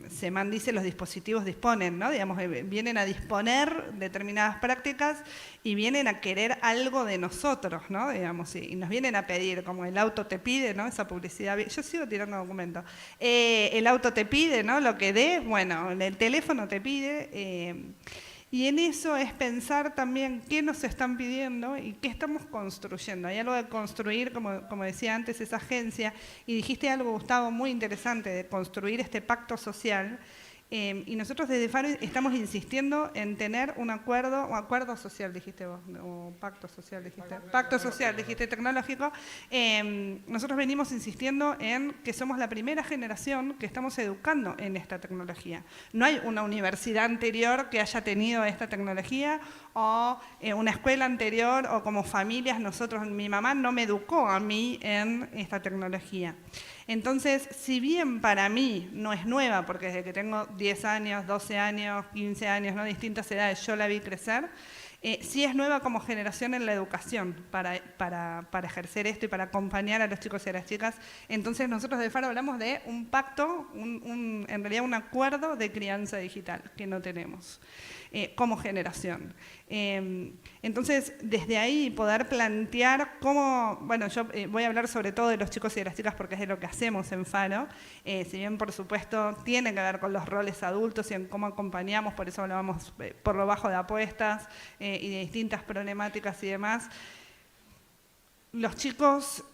S5: Semán dice los dispositivos disponen, ¿no? Digamos, vienen a disponer determinadas prácticas y vienen a querer algo de nosotros, ¿no? Digamos, y nos vienen a pedir, como el auto te pide, ¿no? Esa publicidad, yo sigo tirando documentos. El auto te pide, ¿no? Lo que dé, bueno, el teléfono te pide. Y en eso es pensar también qué nos están pidiendo y qué estamos construyendo. Hay algo de construir, como decía antes, esa agencia, y dijiste algo, Gustavo, muy interesante, de construir este pacto social. Y nosotros desde FARO estamos insistiendo en tener un acuerdo, o acuerdo social, dijiste vos, o pacto social, dijiste. Pacto social, dijiste, tecnológico. Nosotros venimos insistiendo en que somos la primera generación que estamos educando en esta tecnología. No hay una universidad anterior que haya tenido esta tecnología, o una escuela anterior, o como familias, mi mamá no me educó a mí en esta tecnología. Entonces, si bien para mí no es nueva, porque desde que tengo 10 años, 12 años, 15 años, ¿no? Distintas edades, yo la vi crecer, sí es nueva como generación en la educación para ejercer esto y para acompañar a los chicos y a las chicas. Entonces, nosotros de FARO hablamos de un pacto, en realidad un acuerdo de crianza digital que no tenemos como generación. Entonces, desde ahí poder plantear cómo, bueno, yo voy a hablar sobre todo de los chicos y de las chicas porque es de lo que hacemos en FARO, si bien por supuesto tiene que ver con los roles adultos y en cómo acompañamos, por eso hablábamos por lo bajo de apuestas y de distintas problemáticas y demás. Los chicos,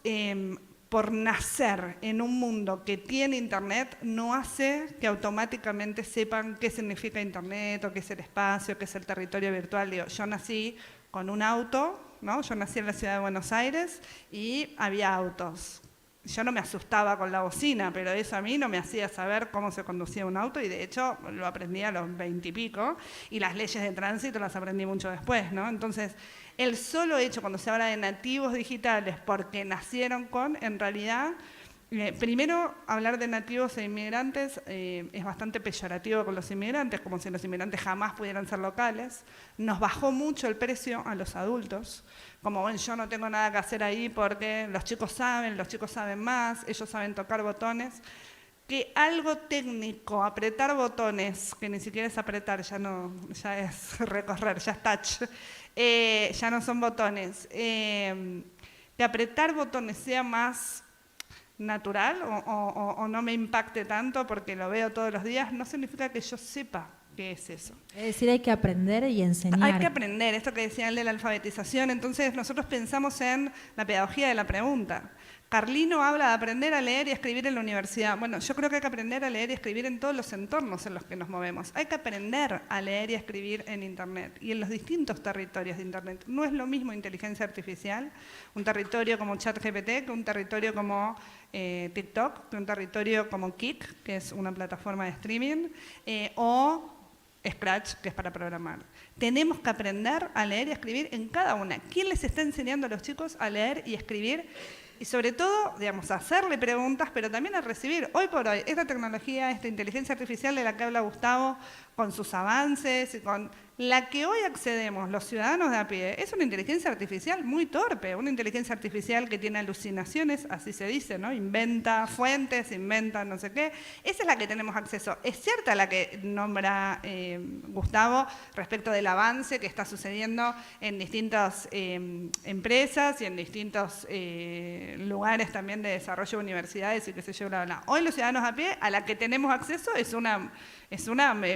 S5: por nacer en un mundo que tiene Internet, no hace que automáticamente sepan qué significa Internet, o qué es el espacio, qué es el territorio virtual. Digo, yo nací con un auto, ¿no? Yo nací en la ciudad de Buenos Aires y había autos. Yo no me asustaba con la bocina, pero eso a mí no me hacía saber cómo se conducía un auto y de hecho lo aprendí a los 20 y pico y las leyes de tránsito las aprendí mucho después, ¿no? Entonces, el solo hecho cuando se habla de nativos digitales porque nacieron con, en realidad, primero hablar de nativos e inmigrantes es bastante peyorativo con los inmigrantes, como si los inmigrantes jamás pudieran ser locales. Nos bajó mucho el precio a los adultos, como bueno, yo no tengo nada que hacer ahí porque los chicos saben más, ellos saben tocar botones. Que algo técnico, apretar botones, que ni siquiera es apretar, ya es recorrer, ya es touch, ya no son botones, que apretar botones sea más natural o no me impacte tanto porque lo veo todos los días, no significa que yo sepa qué es eso.
S2: Es decir, hay que aprender y enseñar.
S5: Hay que aprender, esto que decía el de la alfabetización, entonces nosotros pensamos en la pedagogía de la pregunta. Carlino habla de aprender a leer y a escribir en la universidad. Bueno, yo creo que hay que aprender a leer y a escribir en todos los entornos en los que nos movemos. Hay que aprender a leer y a escribir en Internet y en los distintos territorios de Internet. No es lo mismo inteligencia artificial, un territorio como ChatGPT, que un territorio como TikTok, que un territorio como Kik, que es una plataforma de streaming, o Scratch, que es para programar. Tenemos que aprender a leer y a escribir en cada una. ¿Quién les está enseñando a los chicos a leer y a escribir? Y sobre todo, digamos, a hacerle preguntas, pero también a recibir. Hoy por hoy, esta tecnología, esta inteligencia artificial de la que habla Gustavo, con sus avances, la que hoy accedemos los ciudadanos de a pie es una inteligencia artificial muy torpe, una inteligencia artificial que tiene alucinaciones, así se dice, ¿no? Inventa fuentes, inventa no sé qué. Esa es la que tenemos acceso. Es cierta la que nombra Gustavo respecto del avance que está sucediendo en distintas empresas y en distintos lugares también de desarrollo de universidades y qué sé yo, bla, bla. Hoy los ciudadanos a pie, a la que tenemos acceso es una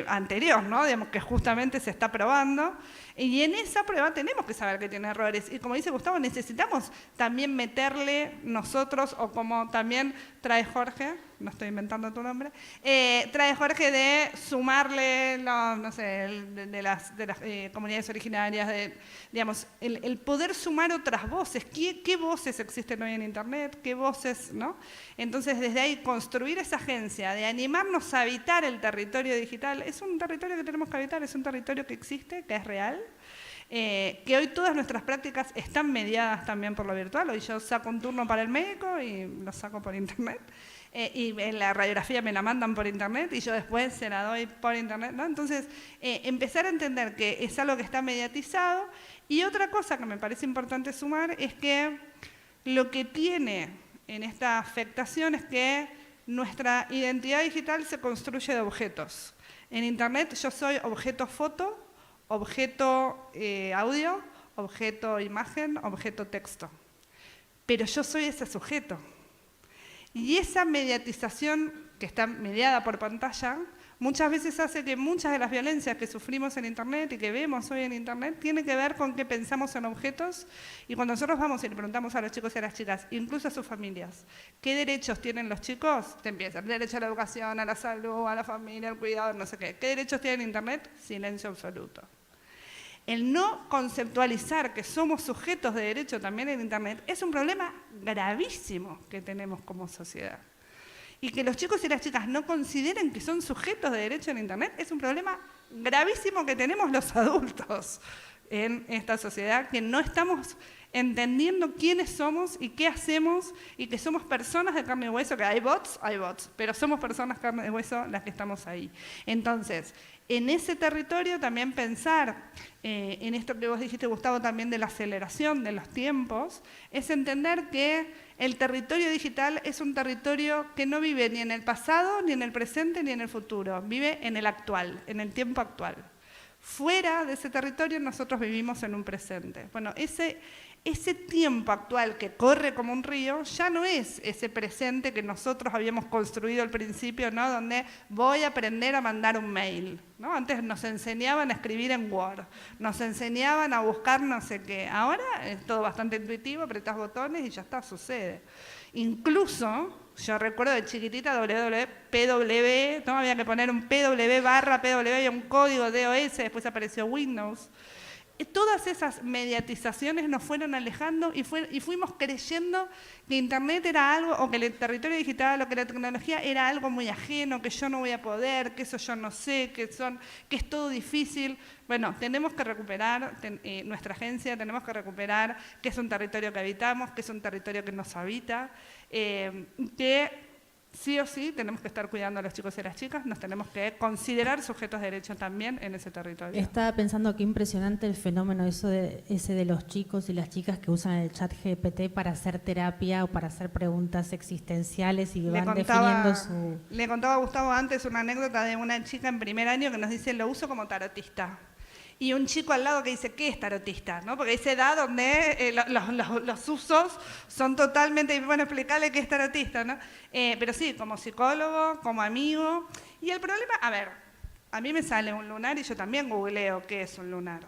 S5: anterior, ¿no? Digamos que justamente se está probando, y en esa prueba tenemos que saber que tiene errores, y como dice Gustavo, necesitamos también meterle nosotros, o como también trae Jorge, no estoy inventando tu nombre, trae Jorge de sumarle, no sé, de las comunidades originarias, digamos, el poder sumar otras voces. ¿Qué voces existen hoy en Internet? ¿Qué voces, no? Entonces, desde ahí, construir esa agencia de animarnos a habitar el territorio digital, es un territorio que tenemos que habitar, es un territorio que existe, que es real, que hoy todas nuestras prácticas están mediadas también por lo virtual. Hoy yo saco un turno para el médico y lo saco por Internet. Y en la radiografía me la mandan por Internet y yo después se la doy por Internet, ¿no? Entonces, empezar a entender que es algo que está mediatizado. Y otra cosa que me parece importante sumar es que lo que tiene en esta afectación es que nuestra identidad digital se construye de objetos. En Internet yo soy objeto foto, objeto audio, objeto imagen, objeto texto. Pero yo soy ese sujeto. Y esa mediatización que está mediada por pantalla, muchas veces hace que muchas de las violencias que sufrimos en Internet y que vemos hoy en Internet, tiene que ver con que pensamos en objetos, y cuando nosotros vamos y le preguntamos a los chicos y a las chicas, incluso a sus familias, ¿qué derechos tienen los chicos? Te empiezan, derecho a la educación, a la salud, a la familia, al cuidado, no sé qué. ¿Qué derechos tienen en Internet? Silencio absoluto. El no conceptualizar que somos sujetos de derecho también en Internet es un problema gravísimo que tenemos como sociedad. Y que los chicos y las chicas no consideren que son sujetos de derecho en Internet es un problema gravísimo que tenemos los adultos en esta sociedad, que no estamos entendiendo quiénes somos y qué hacemos, y que somos personas de carne y hueso, que hay bots, pero somos personas de carne y hueso las que estamos ahí. Entonces, en ese territorio también pensar en esto que vos dijiste, Gustavo, también de la aceleración de los tiempos, es entender que el territorio digital es un territorio que no vive ni en el pasado, ni en el presente, ni en el futuro, vive en el actual, en el tiempo actual. Fuera de ese territorio nosotros vivimos en un presente. Bueno, ese tiempo actual que corre como un río ya no es ese presente que nosotros habíamos construido al principio, ¿no? Donde voy a aprender a mandar un mail, ¿no? Antes nos enseñaban a escribir en Word, nos enseñaban a buscar no sé qué. Ahora es todo bastante intuitivo, apretás botones y ya está, sucede. Incluso, yo recuerdo de chiquitita PW, ¿no? Había que poner un PW/PW y un código DOS, después apareció Windows. Todas esas mediatizaciones nos fueron alejando y fuimos creyendo que Internet era algo, o que el territorio digital, o que la tecnología era algo muy ajeno, que yo no voy a poder, que eso yo no sé, que es todo difícil. Bueno, tenemos que recuperar nuestra agencia, tenemos que recuperar que es un territorio que habitamos, que es un territorio que nos habita, que sí o sí tenemos que estar cuidando a los chicos y a las chicas, nos tenemos que considerar sujetos de derecho también en ese territorio.
S2: Estaba pensando qué impresionante el fenómeno ese de los chicos y las chicas que usan el chat GPT para hacer terapia o para hacer preguntas existenciales y van definiendo su...
S5: Le contaba a Gustavo antes una anécdota de una chica en primer año que nos dice, lo uso como tarotista. Y un chico al lado que dice, ¿qué es tarotista? ¿No? Porque esa edad donde los usos son totalmente, bueno, explicarle qué es tarotista, ¿no? Pero sí, como psicólogo, como amigo. Y el problema, a ver, a mí me sale un lunar y yo también googleo qué es un lunar.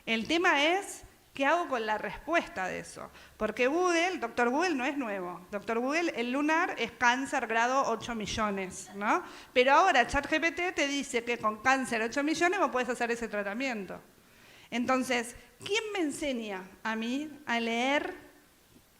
S5: El tema es, ¿qué hago con la respuesta de eso? Porque Google, Doctor Google no es nuevo. Doctor Google, el lunar es cáncer grado 8 millones, ¿no? Pero ahora ChatGPT te dice que con cáncer 8 millones vos podés hacer ese tratamiento. Entonces, ¿quién me enseña a mí a leer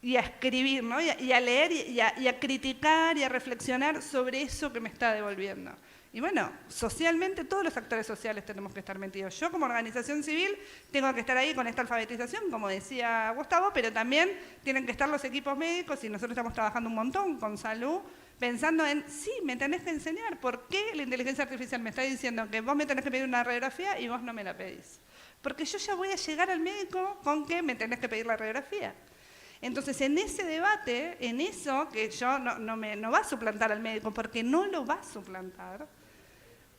S5: y a escribir, ¿no? Y a leer y a criticar y a reflexionar sobre eso que me está devolviendo? Y bueno, socialmente todos los actores sociales tenemos que estar metidos. Yo como organización civil tengo que estar ahí con esta alfabetización, como decía Gustavo, pero también tienen que estar los equipos médicos, y nosotros estamos trabajando un montón con salud pensando en, sí, me tenés que enseñar. ¿Por qué la inteligencia artificial me está diciendo que vos me tenés que pedir una radiografía y vos no me la pedís? Porque yo ya voy a llegar al médico con que me tenés que pedir la radiografía. Entonces, en ese debate, en eso, que yo no va a suplantar al médico, porque no lo va a suplantar,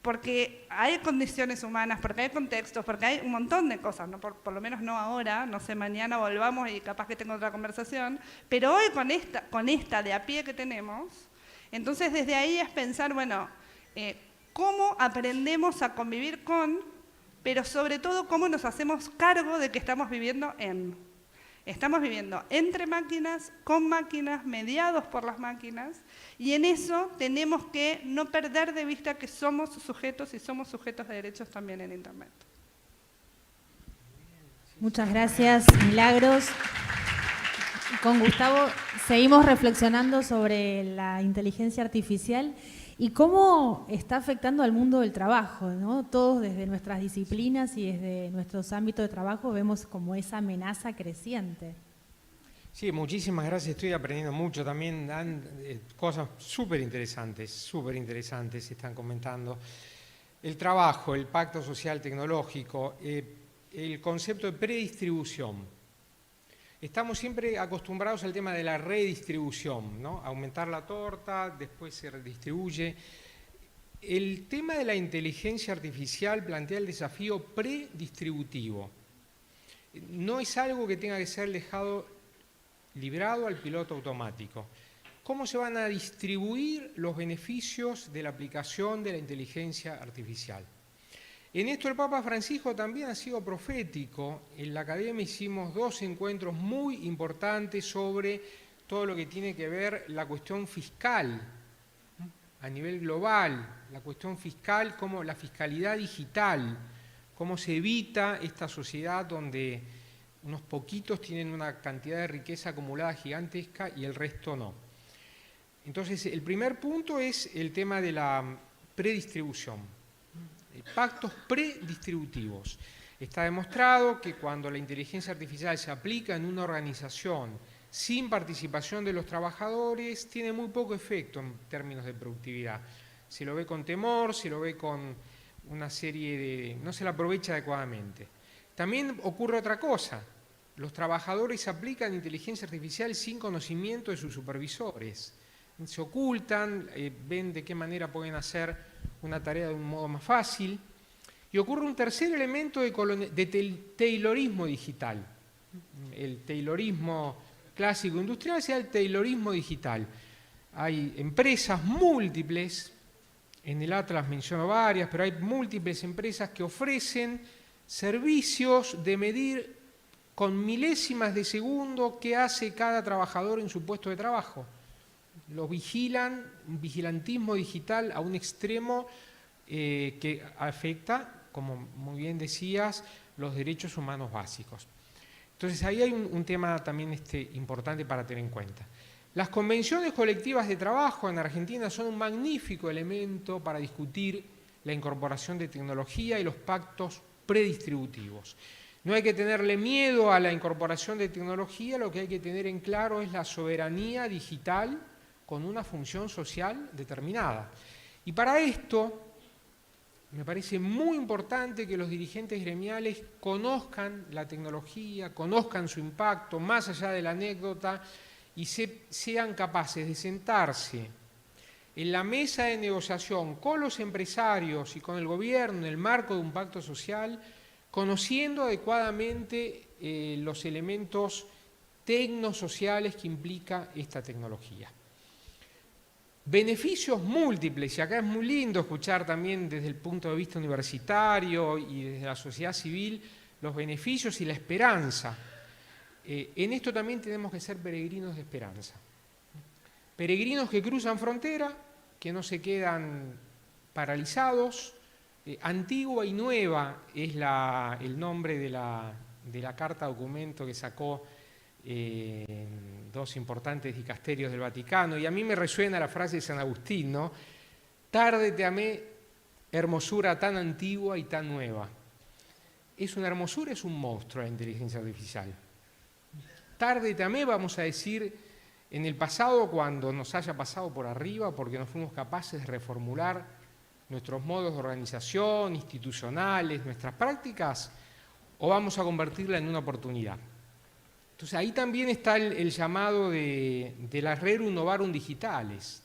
S5: porque hay condiciones humanas, porque hay contextos, porque hay un montón de cosas, ¿no? Por lo menos no ahora, no sé, mañana volvamos y capaz que tengo otra conversación, pero hoy con esta de a pie que tenemos, entonces desde ahí es pensar, bueno, cómo aprendemos a convivir con, pero sobre todo cómo nos hacemos cargo de que estamos viviendo entre máquinas, con máquinas, mediados por las máquinas, y en eso tenemos que no perder de vista que somos sujetos y somos sujetos de derechos también en Internet.
S2: Muchas gracias, Milagros. Con Gustavo seguimos reflexionando sobre la inteligencia artificial y cómo está afectando al mundo del trabajo, ¿no? Todos desde nuestras disciplinas y desde nuestros ámbitos de trabajo vemos como esa amenaza creciente.
S6: Sí, muchísimas gracias, estoy aprendiendo mucho, también dan cosas súper interesantes se están comentando. El trabajo, el pacto social tecnológico, el concepto de predistribución. Estamos siempre acostumbrados al tema de la redistribución, ¿no? Aumentar la torta, después se redistribuye. El tema de la inteligencia artificial plantea el desafío predistributivo. No es algo que tenga que ser dejado librado al piloto automático. ¿Cómo se van a distribuir los beneficios de la aplicación de la inteligencia artificial? En esto el Papa Francisco también ha sido profético. En la Academia hicimos 2 encuentros muy importantes sobre todo lo que tiene que ver la cuestión fiscal a nivel global, la cuestión fiscal como la fiscalidad digital, cómo se evita esta sociedad donde unos poquitos tienen una cantidad de riqueza acumulada gigantesca y el resto no. Entonces, el primer punto es el tema de la predistribución. Pactos predistributivos. Está demostrado que cuando la inteligencia artificial se aplica en una organización sin participación de los trabajadores, tiene muy poco efecto en términos de productividad. Se lo ve con temor, se lo ve con una serie de... no se la aprovecha adecuadamente. También ocurre otra cosa. Los trabajadores aplican inteligencia artificial sin conocimiento de sus supervisores. Se ocultan, ven de qué manera pueden hacer una tarea de un modo más fácil. Y ocurre un tercer elemento de taylorismo digital. El taylorismo clásico industrial sea el taylorismo digital. Hay empresas múltiples, en el Atlas menciono varias, pero hay múltiples empresas que ofrecen servicios de medir con milésimas de segundo qué hace cada trabajador en su puesto de trabajo. Lo vigilan, un vigilantismo digital a un extremo que afecta, como muy bien decías, los derechos humanos básicos. Entonces ahí hay un tema también importante para tener en cuenta. Las convenciones colectivas de trabajo en Argentina son un magnífico elemento para discutir la incorporación de tecnología y los pactos predistributivos. No hay que tenerle miedo a la incorporación de tecnología, lo que hay que tener en claro es la soberanía digital con una función social determinada. Y para esto me parece muy importante que los dirigentes gremiales conozcan la tecnología, conozcan su impacto, más allá de la anécdota, y sean capaces de sentarse en la mesa de negociación con los empresarios y con el gobierno en el marco de un pacto social, conociendo adecuadamente los elementos tecnosociales que implica esta tecnología. Beneficios múltiples, y acá es muy lindo escuchar también desde el punto de vista universitario y desde la sociedad civil los beneficios y la esperanza. En esto también tenemos que ser peregrinos de esperanza. Peregrinos que cruzan frontera, que no se quedan paralizados. Antigua y nueva es el nombre de la carta documento que sacó 2 importantes dicasterios del Vaticano, y a mí me resuena la frase de San Agustín, ¿no? Tarde te amé, hermosura tan antigua y tan nueva. ¿Es una hermosura? Es un monstruo la inteligencia artificial. Tarde te amé, vamos a decir, en el pasado cuando nos haya pasado por arriba, porque no fuimos capaces de reformular nuestros modos de organización, institucionales, nuestras prácticas, o vamos a convertirla en una oportunidad. Entonces ahí también está el llamado de las Rerum Novarum Digitales,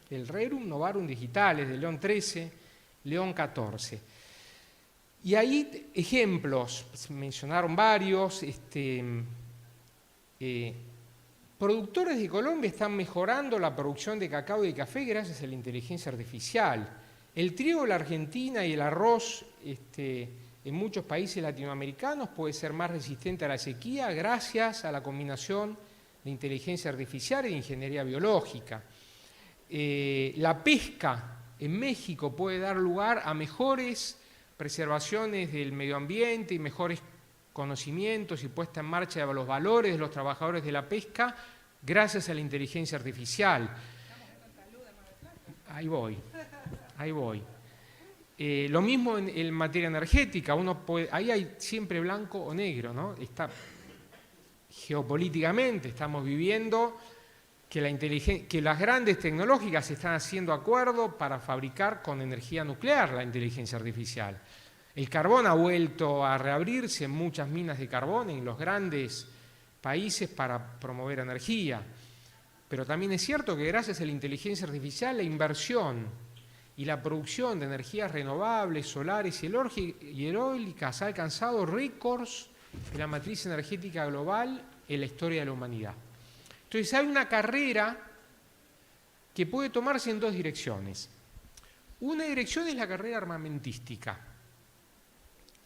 S6: el Rerum Novarum Digitales de León XIII, León XIV. Y ahí ejemplos, mencionaron varios, productores de Colombia están mejorando la producción de cacao y de café gracias a la inteligencia artificial. El trigo de la Argentina y el arroz en muchos países latinoamericanos puede ser más resistente a la sequía gracias a la combinación de inteligencia artificial e ingeniería biológica. La pesca en México puede dar lugar a mejores preservaciones del medio ambiente y mejores conocimientos y puesta en marcha de los valores de los trabajadores de la pesca gracias a la inteligencia artificial. Ahí voy. Lo mismo en materia energética, ahí hay siempre blanco o negro, ¿no? Geopolíticamente estamos viviendo que las grandes tecnológicas están haciendo acuerdos para fabricar con energía nuclear la inteligencia artificial. El carbón ha vuelto a reabrirse en muchas minas de carbón en los grandes países para promover energía. Pero también es cierto que gracias a la inteligencia artificial la inversión y la producción de energías renovables, solares y eólicas ha alcanzado récords de la matriz energética global en la historia de la humanidad. Entonces hay una carrera que puede tomarse en dos direcciones. Una dirección es la carrera armamentística.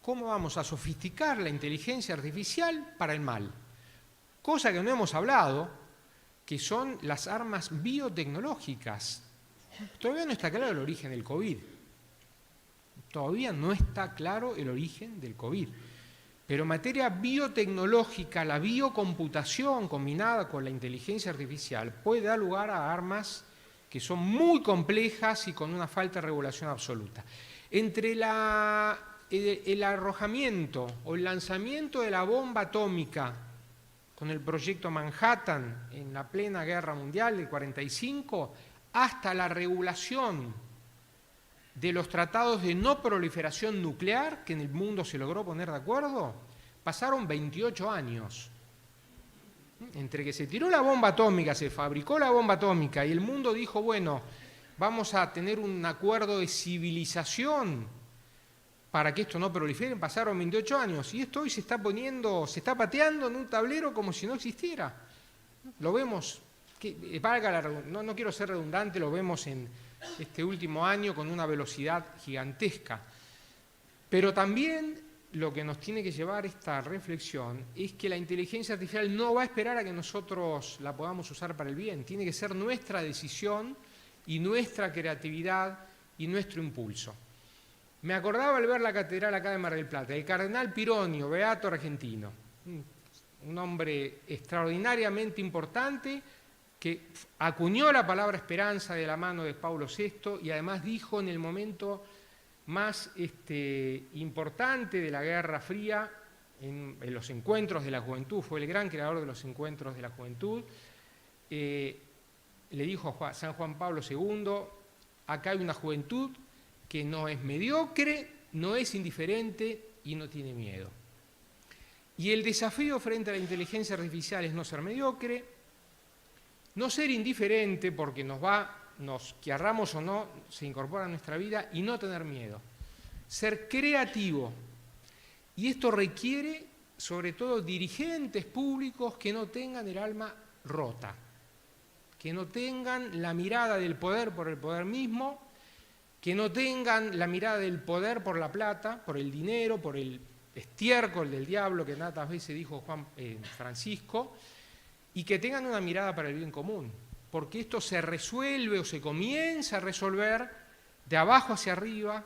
S6: ¿Cómo vamos a sofisticar la inteligencia artificial para el mal? Cosa que no hemos hablado, que son las armas biotecnológicas. Todavía no está claro el origen del COVID. Pero en materia biotecnológica, la biocomputación combinada con la inteligencia artificial puede dar lugar a armas que son muy complejas y con una falta de regulación absoluta. Entre el arrojamiento o el lanzamiento de la bomba atómica con el proyecto Manhattan en la plena guerra mundial del 45, hasta la regulación de los tratados de no proliferación nuclear, que en el mundo se logró poner de acuerdo, pasaron 28 años. Entre que se tiró la bomba atómica, se fabricó la bomba atómica y el mundo dijo, bueno, vamos a tener un acuerdo de civilización para que esto no prolifere, pasaron 28 años. Y esto hoy se está pateando en un tablero como si no existiera. Lo vemos, no quiero ser redundante, lo vemos en este último año con una velocidad gigantesca. Pero también lo que nos tiene que llevar esta reflexión es que la inteligencia artificial no va a esperar a que nosotros la podamos usar para el bien. Tiene que ser nuestra decisión y nuestra creatividad y nuestro impulso. Me acordaba al ver la catedral acá de Mar del Plata, el cardenal Pironio, beato argentino, un hombre extraordinariamente importante que acuñó la palabra esperanza de la mano de Pablo VI y además dijo en el momento más importante de la Guerra Fría, en los encuentros de la juventud, fue el gran creador de los encuentros de la juventud, le dijo a San Juan Pablo II, acá hay una juventud que no es mediocre, no es indiferente y no tiene miedo. Y el desafío frente a la inteligencia artificial es no ser mediocre, no ser indiferente porque nos querramos o no, se incorpora a nuestra vida y no tener miedo. Ser creativo. Y esto requiere, sobre todo, dirigentes públicos que no tengan el alma rota, que no tengan la mirada del poder por el poder mismo, que no tengan la mirada del poder por la plata, por el dinero, por el estiércol del diablo que tantas veces dijo Francisco, y que tengan una mirada para el bien común, porque esto se resuelve o se comienza a resolver de abajo hacia arriba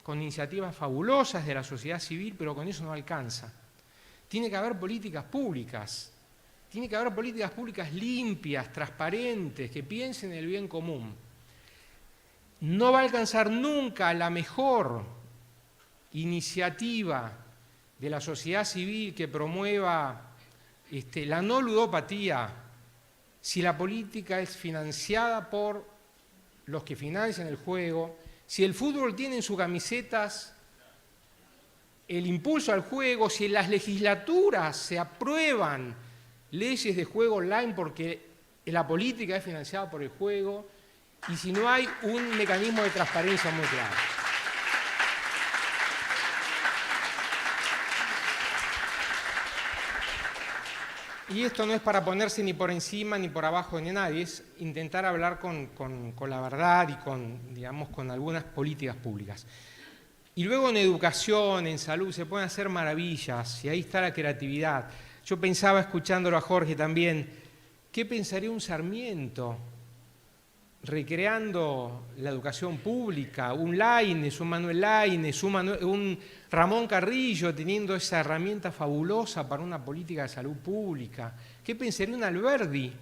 S6: con iniciativas fabulosas de la sociedad civil, pero con eso no alcanza. Tiene que haber políticas públicas, limpias, transparentes, que piensen en el bien común. No va a alcanzar nunca la mejor iniciativa de la sociedad civil que promueva la no ludopatía si la política es financiada por los que financian el juego, si el fútbol tiene en sus camisetas el impulso al juego, si en las legislaturas se aprueban leyes de juego online porque la política es financiada por el juego, y si no hay un mecanismo de transparencia muy claro. Y esto no es para ponerse ni por encima ni por abajo de nadie, es intentar hablar con la verdad y con algunas políticas públicas. Y luego en educación, en salud, se pueden hacer maravillas, y ahí está la creatividad. Yo pensaba, escuchándolo a Jorge también, ¿qué pensaría un Sarmiento recreando la educación pública? Un Laínez, un Manuel Laínez, un Ramón Carrillo teniendo esa herramienta fabulosa para una política de salud pública. ¿Qué pensaría un Alberdi,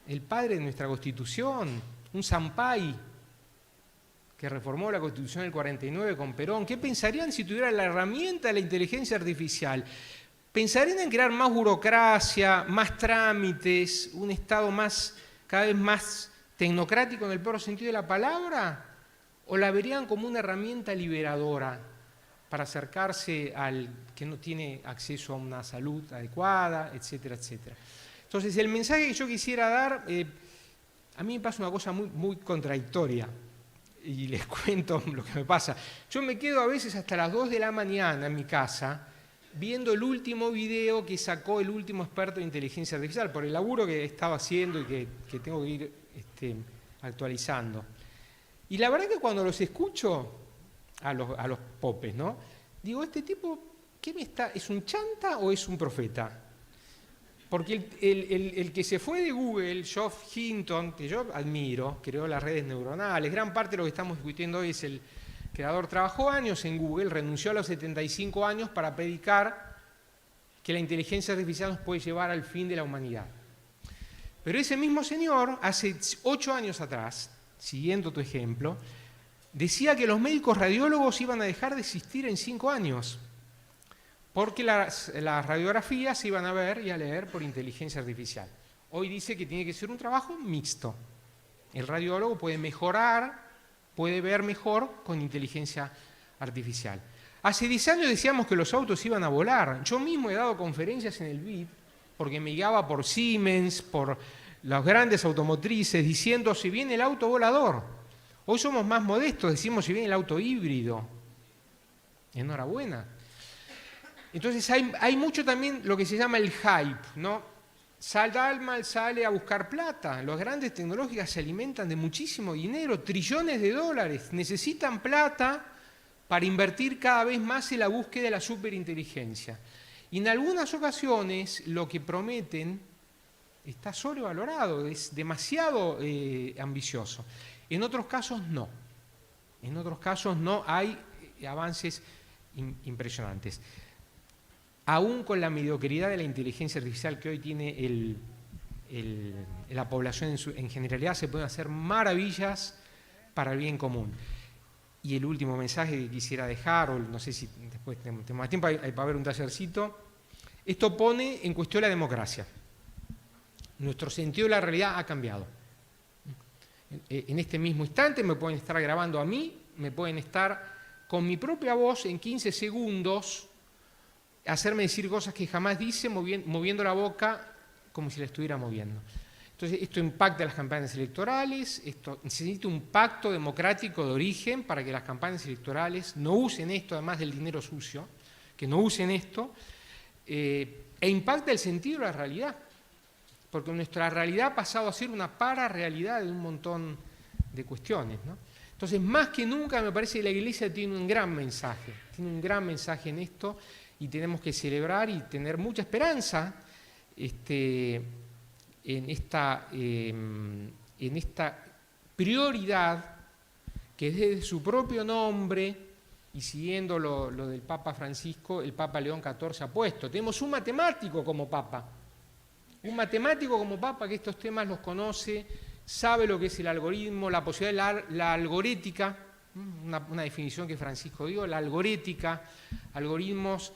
S6: el padre de nuestra Constitución? Un Sampaio, que reformó la Constitución del 49 con Perón. ¿Qué pensarían si tuvieran la herramienta de la inteligencia artificial? ¿Pensarían en crear más burocracia, más trámites, un Estado cada vez más tecnocrático en el peor sentido de la palabra? ¿O la verían como una herramienta liberadora para acercarse al que no tiene acceso a una salud adecuada, etcétera, etcétera? Entonces, el mensaje que yo quisiera dar, a mí me pasa una cosa muy contradictoria, y les cuento lo que me pasa. Yo me quedo a veces hasta las 2 de la mañana en mi casa viendo el último video que sacó el último experto de inteligencia artificial, por el laburo que estaba haciendo y que tengo que ir actualizando. Y la verdad que cuando los escucho a los popes, ¿no? Digo, ¿este tipo qué es un chanta o es un profeta? Porque el que se fue de Google, Geoff Hinton, que yo admiro, creó las redes neuronales, gran parte de lo que estamos discutiendo hoy es el creador, trabajó años en Google, renunció a los 75 años para predicar que la inteligencia artificial nos puede llevar al fin de la humanidad. Pero ese mismo señor, hace 8 años atrás, siguiendo tu ejemplo, decía que los médicos radiólogos iban a dejar de existir en 5 años, porque las radiografías se iban a ver y a leer por inteligencia artificial. Hoy dice que tiene que ser un trabajo mixto. El radiólogo puede ver mejor con inteligencia artificial. Hace 10 años decíamos que los autos iban a volar. Yo mismo he dado conferencias en el BID porque me guiaba por Siemens, por las grandes automotrices, diciendo si viene el auto volador. Hoy somos más modestos, decimos si viene el auto híbrido. Enhorabuena. Entonces hay mucho también lo que se llama el hype, ¿no? Dalman sale a buscar plata. Las grandes tecnológicas se alimentan de muchísimo dinero, trillones de dólares. Necesitan plata para invertir cada vez más en la búsqueda de la superinteligencia. Y en algunas ocasiones lo que prometen está sobrevalorado, es demasiado ambicioso. En otros casos no. En otros casos no hay avances impresionantes. Aún con la mediocridad de la inteligencia artificial que hoy tiene la población en generalidad, se pueden hacer maravillas para el bien común. Y el último mensaje que quisiera dejar, o no sé si después tenemos más tiempo, hay para ver un tallercito. Esto pone en cuestión la democracia. Nuestro sentido de la realidad ha cambiado. En este mismo instante me pueden estar grabando a mí, me pueden estar con mi propia voz en 15 segundos, hacerme decir cosas que jamás dice, moviendo la boca como si la estuviera moviendo. Entonces, esto impacta las campañas electorales, esto necesita un pacto democrático de origen para que las campañas electorales no usen esto, además del dinero sucio, que no usen esto, e impacta el sentido de la realidad, porque nuestra realidad ha pasado a ser una pararrealidad de un montón de cuestiones, ¿no? Entonces, más que nunca me parece que la Iglesia tiene un gran mensaje en esto, y tenemos que celebrar y tener mucha esperanza en esta prioridad que desde su propio nombre y siguiendo lo del Papa Francisco, el Papa León XIV ha puesto. Tenemos un matemático como Papa que estos temas los conoce, sabe lo que es el algoritmo, la posibilidad de la algorética, una definición que Francisco dio, la algorética, algoritmos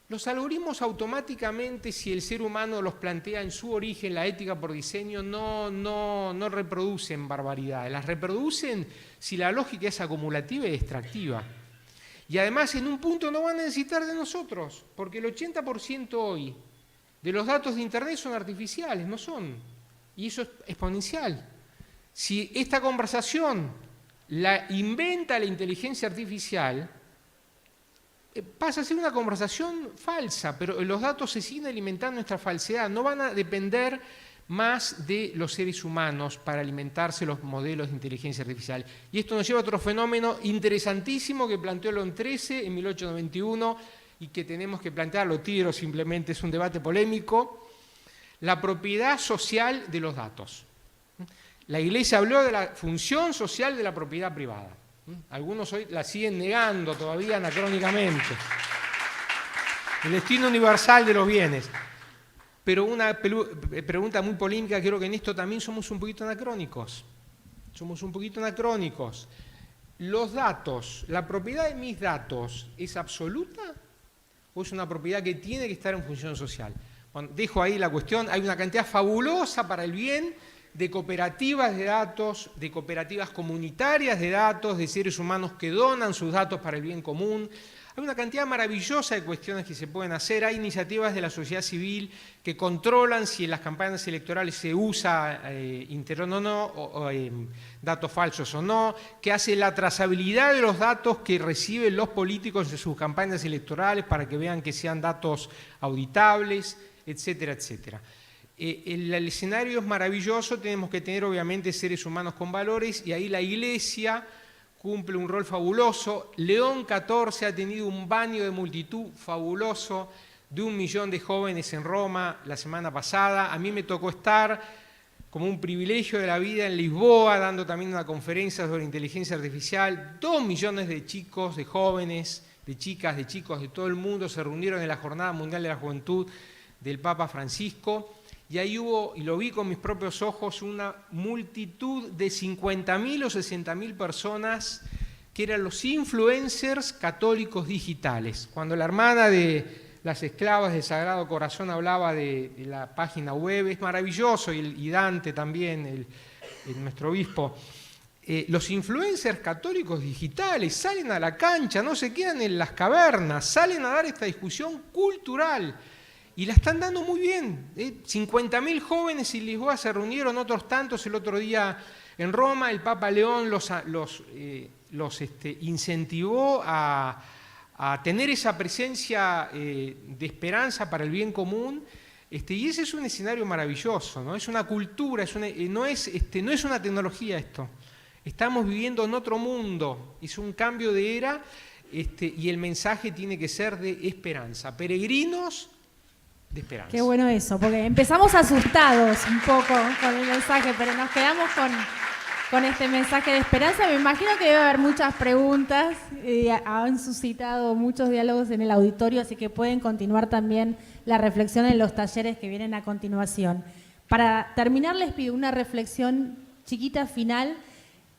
S6: Los algoritmos automáticamente, si el ser humano los plantea en su origen, la ética por diseño, no reproducen barbaridades. Las reproducen si la lógica es acumulativa y extractiva. Y además en un punto no van a necesitar de nosotros, porque el 80% hoy de los datos de Internet son artificiales, no son. Y eso es exponencial. Si esta conversación la inventa la inteligencia artificial, pasa a ser una conversación falsa, pero los datos se siguen alimentando nuestra falsedad, no van a depender más de los seres humanos para alimentarse los modelos de inteligencia artificial. Y esto nos lleva a otro fenómeno interesantísimo que planteó León XIII en 1891 y que tenemos que plantearlo, tiro simplemente, es un debate polémico, la propiedad social de los datos. La Iglesia habló de la función social de la propiedad privada. Algunos hoy la siguen negando todavía anacrónicamente. El destino universal de los bienes. Pero una pregunta muy polémica, creo que en esto también somos un poquito anacrónicos. Somos un poquito anacrónicos. Los datos, ¿la propiedad de mis datos es absoluta o es una propiedad que tiene que estar en función social? Bueno, dejo ahí la cuestión. Hay una cantidad fabulosa para el bien de cooperativas de datos, de cooperativas comunitarias de datos, de seres humanos que donan sus datos para el bien común. Hay una cantidad maravillosa de cuestiones que se pueden hacer. Hay iniciativas de la sociedad civil que controlan si en las campañas electorales se usa Internet o no, o datos falsos o no, que hace la trazabilidad de los datos que reciben los políticos de sus campañas electorales para que vean que sean datos auditables, etcétera, etcétera. El escenario es maravilloso, tenemos que tener obviamente seres humanos con valores y ahí la Iglesia cumple un rol fabuloso. León XIV ha tenido un baño de multitud fabuloso de 1 millón de jóvenes en Roma la semana pasada. A mí me tocó estar como un privilegio de la vida en Lisboa, dando también una conferencia sobre inteligencia artificial. 2 millones de chicos, de jóvenes, de chicas, de chicos de todo el mundo se reunieron en la Jornada Mundial de la Juventud del Papa Francisco. Y ahí hubo, y lo vi con mis propios ojos, una multitud de 50.000 o 60.000 personas que eran los influencers católicos digitales. Cuando la hermana de las esclavas del Sagrado Corazón hablaba de la página web, es maravilloso, y Dante también, nuestro obispo. Los influencers católicos digitales salen a la cancha, no se quedan en las cavernas, salen a dar esta discusión cultural. Y la están dando muy bien. 50.000 jóvenes en Lisboa se reunieron, otros tantos el otro día en Roma. El Papa León los incentivó a tener esa presencia de esperanza para el bien común. Y ese es un escenario maravilloso, ¿no? Es una cultura, no es una tecnología esto. Estamos viviendo en otro mundo, es un cambio de era y el mensaje tiene que ser de esperanza. Peregrinos de esperanza.
S2: Qué bueno eso, porque empezamos asustados un poco con el mensaje, pero nos quedamos con este mensaje de esperanza. Me imagino que debe haber muchas preguntas, han suscitado muchos diálogos en el auditorio, así que pueden continuar también la reflexión en los talleres que vienen a continuación. Para terminar, les pido una reflexión chiquita final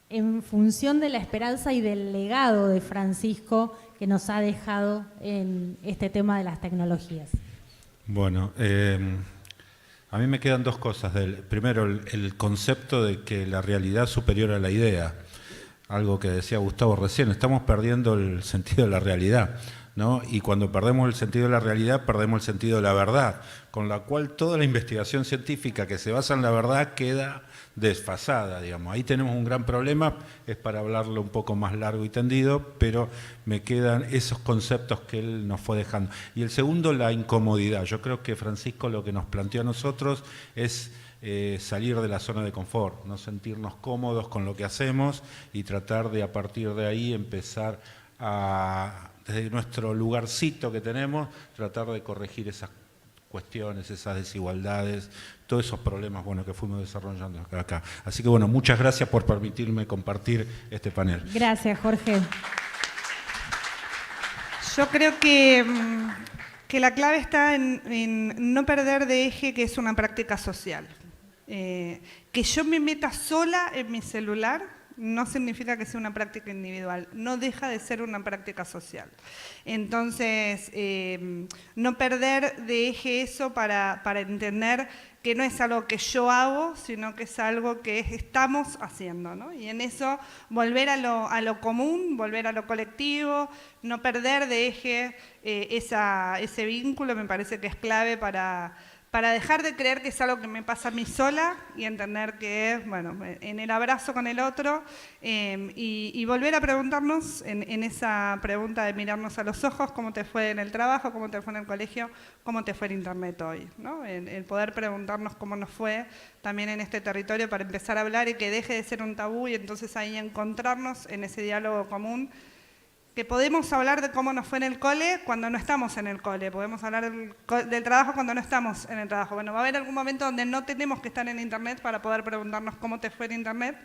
S2: en función de la esperanza y del legado de Francisco que nos ha dejado en este tema de las tecnologías.
S4: Bueno, a mí me quedan dos cosas. Primero, el concepto de que la realidad es superior a la idea. Algo que decía Gustavo recién, estamos perdiendo el sentido de la realidad, ¿no? Y cuando perdemos el sentido de la realidad, perdemos el sentido de la verdad, con la cual toda la investigación científica que se basa en la verdad queda desfasada, digamos. Ahí tenemos un gran problema, es para hablarlo un poco más largo y tendido, pero me quedan esos conceptos que él nos fue dejando. Y el segundo, la incomodidad. Yo creo que Francisco lo que nos planteó a nosotros es salir de la zona de confort, no sentirnos cómodos con lo que hacemos y tratar de a partir de ahí empezar a, desde nuestro lugarcito que tenemos, tratar de corregir esas cuestiones, esas desigualdades, todos esos problemas que fuimos desarrollando acá. Así que muchas gracias por permitirme compartir este panel.
S2: Gracias, Jorge.
S5: Yo creo que la clave está en no perder de eje que es una práctica social. Que yo me meta sola en mi celular no significa que sea una práctica individual, no deja de ser una práctica social. Entonces, no perder de eje eso para entender que no es algo que yo hago, sino que es algo que estamos haciendo, ¿no? Y en eso volver a lo común, volver a lo colectivo, no perder de eje ese vínculo me parece que es clave para dejar de creer que es algo que me pasa a mí sola y entender que es, bueno, en el abrazo con el otro y volver a preguntarnos en esa pregunta de mirarnos a los ojos, cómo te fue en el trabajo, cómo te fue en el colegio, cómo te fue en internet hoy, ¿no? El poder preguntarnos cómo nos fue también en este territorio para empezar a hablar y que deje de ser un tabú y entonces ahí encontrarnos en ese diálogo común. Que podemos hablar de cómo nos fue en el cole cuando no estamos en el cole, podemos hablar del trabajo cuando no estamos en el trabajo. Bueno, va a haber algún momento donde no tenemos que estar en internet para poder preguntarnos cómo te fue en internet,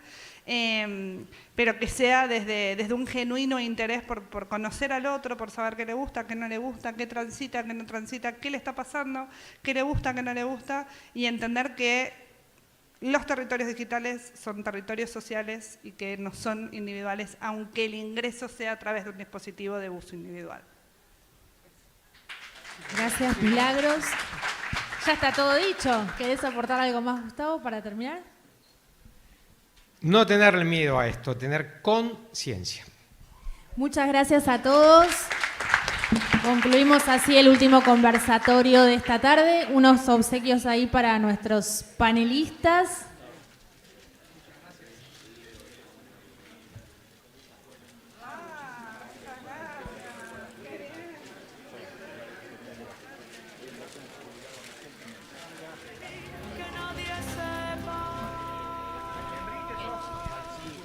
S5: pero que sea desde un genuino interés por conocer al otro, por saber qué le gusta, qué no le gusta, qué transita, qué no transita, qué le está pasando, qué le gusta, qué no le gusta, y entender que los territorios digitales son territorios sociales y que no son individuales, aunque el ingreso sea a través de un dispositivo de uso individual.
S2: Gracias, Milagros. Ya está todo dicho. ¿Querés aportar algo más, Gustavo, para terminar?
S6: No tenerle miedo a esto, tener conciencia.
S2: Muchas gracias a todos. Concluimos así el último conversatorio de esta tarde. Unos obsequios ahí para nuestros panelistas.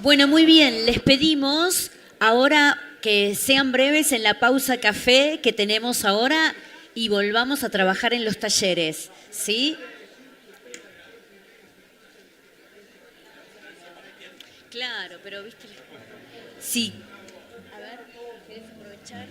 S1: Bueno, muy bien, les pedimos ahora que sean breves en la pausa café que tenemos ahora y volvamos a trabajar en los talleres, ¿sí? Claro, pero viste... Sí. A ver, ¿querés aprovechar?